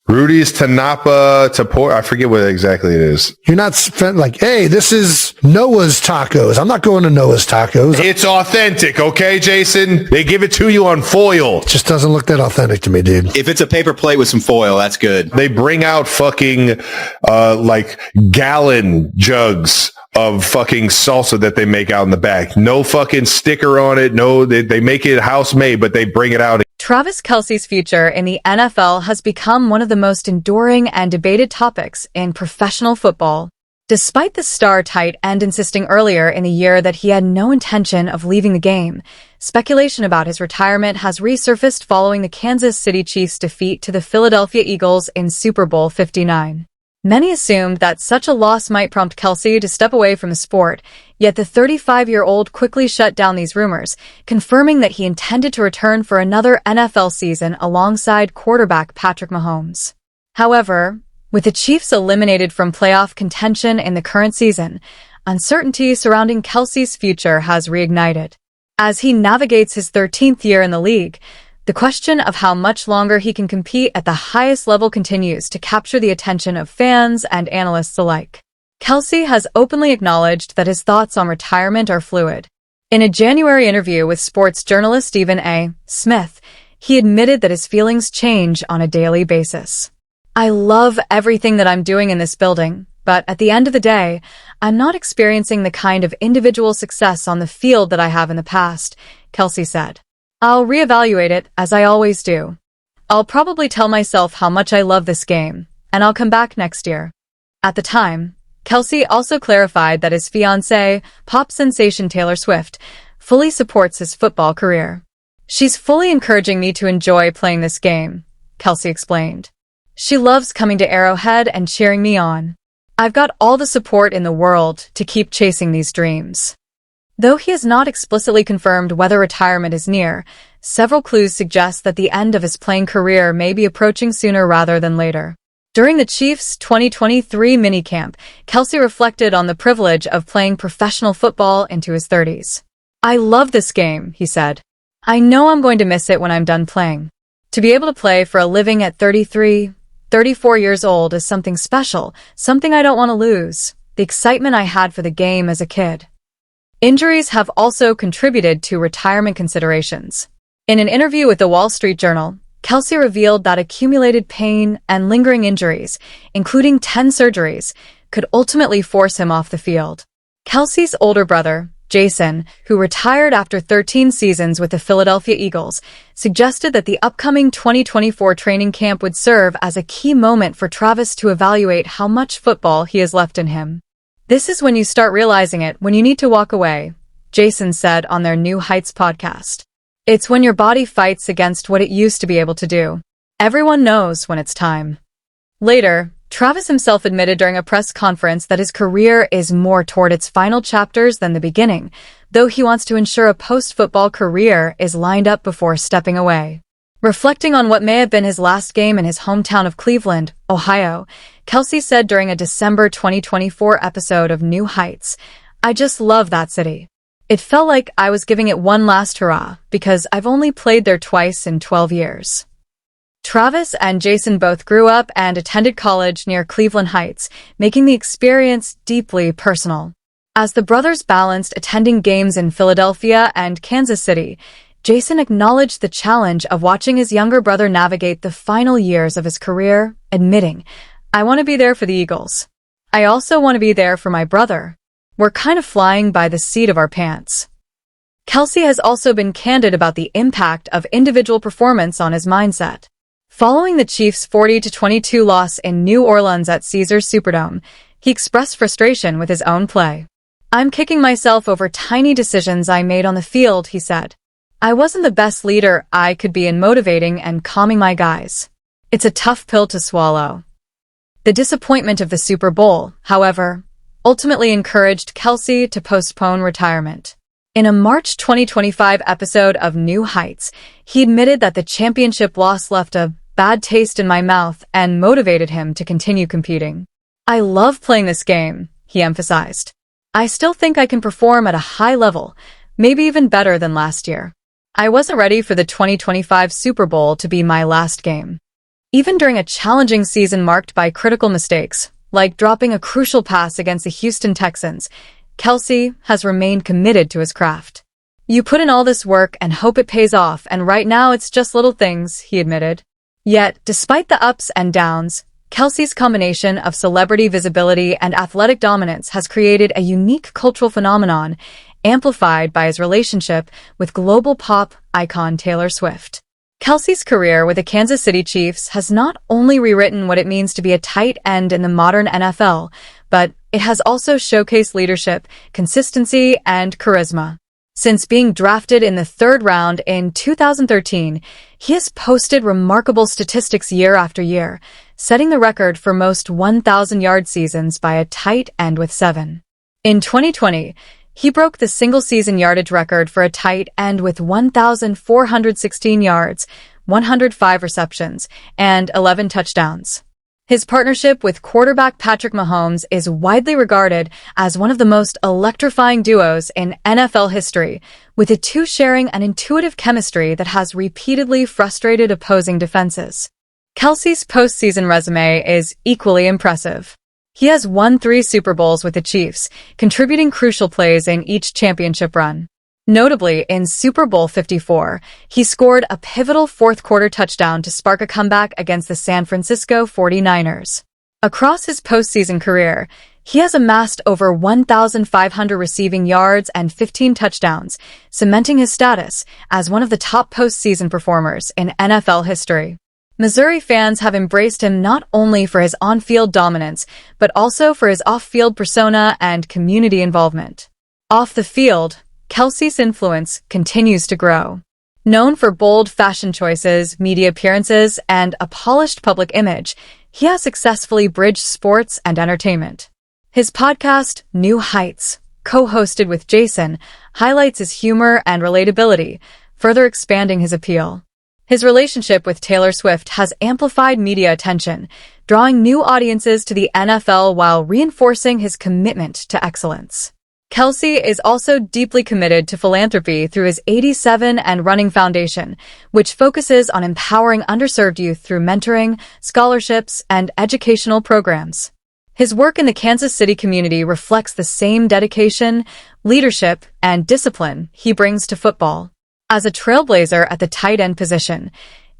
Rudy's to Napa to Port. I forget what exactly it is. You're not like, hey, this is Noah's Tacos. I'm not going to Noah's Tacos. It's authentic, okay, Jason? They give it to you on foil. It just doesn't look that authentic to me, dude. If it's a paper plate with some foil, that's good. They bring out fucking like gallon jugs of fucking salsa that they make out in the back. No fucking sticker on it. No, they make it house made, but they bring it out. Travis Kelce's future in the NFL has become one of the most enduring and debated topics in professional football. Despite the star tight end insisting earlier in the year that he had no intention of leaving the game, speculation about his retirement has resurfaced following the Kansas City Chiefs' defeat to the Philadelphia Eagles in Super Bowl 59. Many assumed that such a loss might prompt Kelce to step away from the sport, yet the 35-year-old quickly shut down these rumors, confirming that he intended to return for another NFL season alongside quarterback Patrick Mahomes. However, with the Chiefs eliminated from playoff contention in the current season, uncertainty surrounding Kelce's future has reignited. As he navigates his 13th year in the league, the question of how much longer he can compete at the highest level continues to capture the attention of fans and analysts alike. Kelce has openly acknowledged that his thoughts on retirement are fluid. In a January interview with sports journalist Stephen A. Smith, he admitted that his feelings change on a daily basis. "I love everything that I'm doing in this building, but at the end of the day, I'm not experiencing the kind of individual success on the field that I have in the past," Kelce said. "I'll reevaluate it, as I always do. I'll probably tell myself how much I love this game, and I'll come back next year." At the time, Kelce also clarified that his fiancée, pop sensation Taylor Swift, fully supports his football career. "She's fully encouraging me to enjoy playing this game," Kelce explained. "She loves coming to Arrowhead and cheering me on. I've got all the support in the world to keep chasing these dreams." Though he has not explicitly confirmed whether retirement is near, several clues suggest that the end of his playing career may be approaching sooner rather than later. During the Chiefs' 2023 minicamp, Kelce reflected on the privilege of playing professional football into his 30s. "I love this game," he said. "I know I'm going to miss it when I'm done playing. To be able to play for a living at 33, 34 years old is something special, something I don't want to lose, the excitement I had for the game as a kid." Injuries have also contributed to retirement considerations. In an interview with the Wall Street Journal, Kelce revealed that accumulated pain and lingering injuries, including 10 surgeries, could ultimately force him off the field. Kelce's older brother, Jason, who retired after 13 seasons with the Philadelphia Eagles, suggested that the upcoming 2024 training camp would serve as a key moment for Travis to evaluate how much football he has left in him. "This is when you start realizing it, when you need to walk away," Jason said on their New Heights podcast. "It's when your body fights against what it used to be able to do. Everyone knows when it's time." Later, Travis himself admitted during a press conference that his career is more toward its final chapters than the beginning, though he wants to ensure a post-football career is lined up before stepping away. Reflecting on what may have been his last game in his hometown of Cleveland, Ohio, Kelce said during a December 2024 episode of New Heights, "I just love that city. It felt like I was giving it one last hurrah because I've only played there twice in 12 years." Travis and Jason both grew up and attended college near Cleveland Heights, making the experience deeply personal. As the brothers balanced attending games in Philadelphia and Kansas City, Jason acknowledged the challenge of watching his younger brother navigate the final years of his career, admitting, "I want to be there for the Eagles. I also want to be there for my brother. We're kind of flying by the seat of our pants." Kelce has also been candid about the impact of individual performance on his mindset. Following the Chiefs' 40-22 loss in New Orleans at Caesars Superdome, he expressed frustration with his own play. "I'm kicking myself over tiny decisions I made on the field," he said. "I wasn't the best leader I could be in motivating and calming my guys. It's a tough pill to swallow. The disappointment of the Super Bowl, however, ultimately encouraged Kelce to postpone retirement. In a March 2025 episode of New Heights, he admitted that the championship loss left a bad taste in my mouth and motivated him to continue competing. I love playing this game, he emphasized. I still think I can perform at a high level, maybe even better than last year. I wasn't ready for the 2025 Super Bowl to be my last game. Even during a challenging season marked by critical mistakes, like dropping a crucial pass against the Houston Texans, Kelce has remained committed to his craft. You put in all this work and hope it pays off, and right now it's just little things, he admitted. Yet, despite the ups and downs, Kelce's combination of celebrity visibility and athletic dominance has created a unique cultural phenomenon, amplified by his relationship with global pop icon Taylor Swift. Kelce's career with the Kansas City Chiefs has not only rewritten what it means to be a tight end in the modern NFL, but it has also showcased leadership, consistency, and charisma. Since being drafted in the third round in 2013, he has posted remarkable statistics year after year, setting the record for most 1,000-yard seasons by a tight end with 7. In 2020, he broke the single-season yardage record for a tight end with 1,416 yards, 105 receptions, and 11 touchdowns. His partnership with quarterback Patrick Mahomes is widely regarded as one of the most electrifying duos in NFL history, with the two sharing an intuitive chemistry that has repeatedly frustrated opposing defenses. Kelce's postseason resume is equally impressive. He has won 3 Super Bowls with the Chiefs, contributing crucial plays in each championship run. Notably, in Super Bowl 54, he scored a pivotal fourth-quarter touchdown to spark a comeback against the San Francisco 49ers. Across his postseason career, he has amassed over 1,500 receiving yards and 15 touchdowns, cementing his status as one of the top postseason performers in NFL history. Missouri fans have embraced him not only for his on-field dominance, but also for his off-field persona and community involvement. Off the field, Kelce's influence continues to grow. Known for bold fashion choices, media appearances, and a polished public image, he has successfully bridged sports and entertainment. His podcast, New Heights, co-hosted with Jason, highlights his humor and relatability, further expanding his appeal. His relationship with Taylor Swift has amplified media attention, drawing new audiences to the NFL while reinforcing his commitment to excellence. Kelce is also deeply committed to philanthropy through his 87 and Running Foundation, which focuses on empowering underserved youth through mentoring, scholarships, and educational programs. His work in the Kansas City community reflects the same dedication, leadership, and discipline he brings to football. As a trailblazer at the tight end position,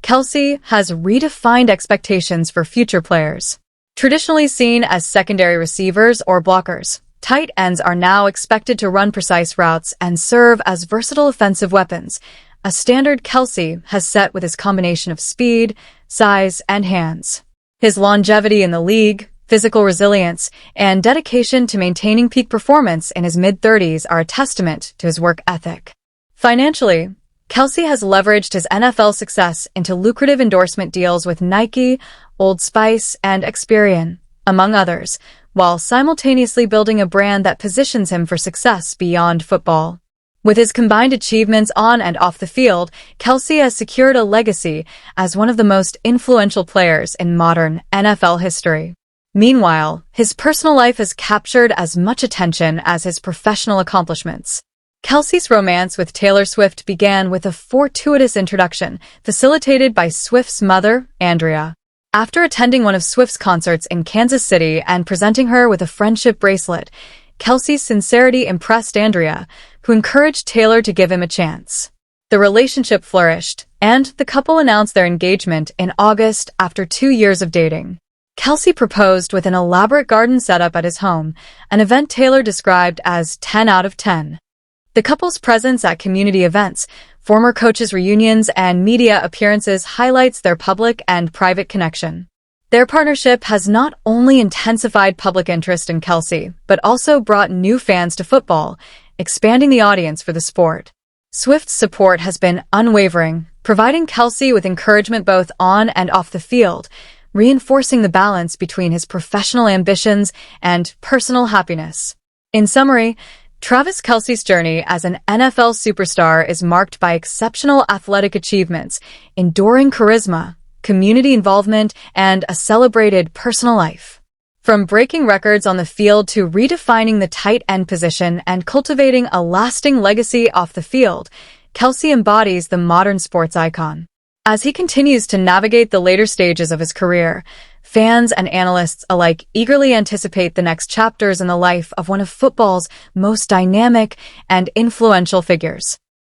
Kelce has redefined expectations for future players. Traditionally seen as secondary receivers or blockers, tight ends are now expected to run precise routes and serve as versatile offensive weapons, a standard Kelce has set with his combination of speed, size, and hands. His longevity in the league, physical resilience, and dedication to maintaining peak performance in his mid-30s are a testament to his work ethic. Financially, Kelce has leveraged his NFL success into lucrative endorsement deals with Nike, Old Spice, and Experian, among others, while simultaneously building a brand that positions him for success beyond football. With his combined achievements on and off the field, Kelce has secured a legacy as one of the most influential players in modern NFL history. Meanwhile, his personal life has captured as much attention as his professional accomplishments. Kelce's romance with Taylor Swift began with a fortuitous introduction, facilitated by Swift's mother, Andrea. After attending one of Swift's concerts in Kansas City and presenting her with a friendship bracelet, Kelce's sincerity impressed Andrea, who encouraged Taylor to give him a chance. The relationship flourished, and the couple announced their engagement in August after 2 years of dating. Kelce proposed with an elaborate garden setup at his home, an event Taylor described as 10 out of 10. The couple's presence at community events, former coaches' reunions, and media appearances highlights their public and private connection. Their partnership has not only intensified public interest in Kelce, but also brought new fans to football, expanding the audience for the sport. Swift's support has been unwavering, providing Kelce with encouragement both on and off the field, reinforcing the balance between his professional ambitions and personal happiness. In summary, Travis Kelce's journey as an NFL superstar is marked by exceptional athletic achievements, enduring charisma, community involvement, and a celebrated personal life. From breaking records on the field to redefining the tight end position and cultivating a lasting legacy off the field, Kelce embodies the modern sports icon. As he continues to navigate the later stages of his career, fans and analysts alike eagerly anticipate the next chapters in the life of one of football's most dynamic and influential figures.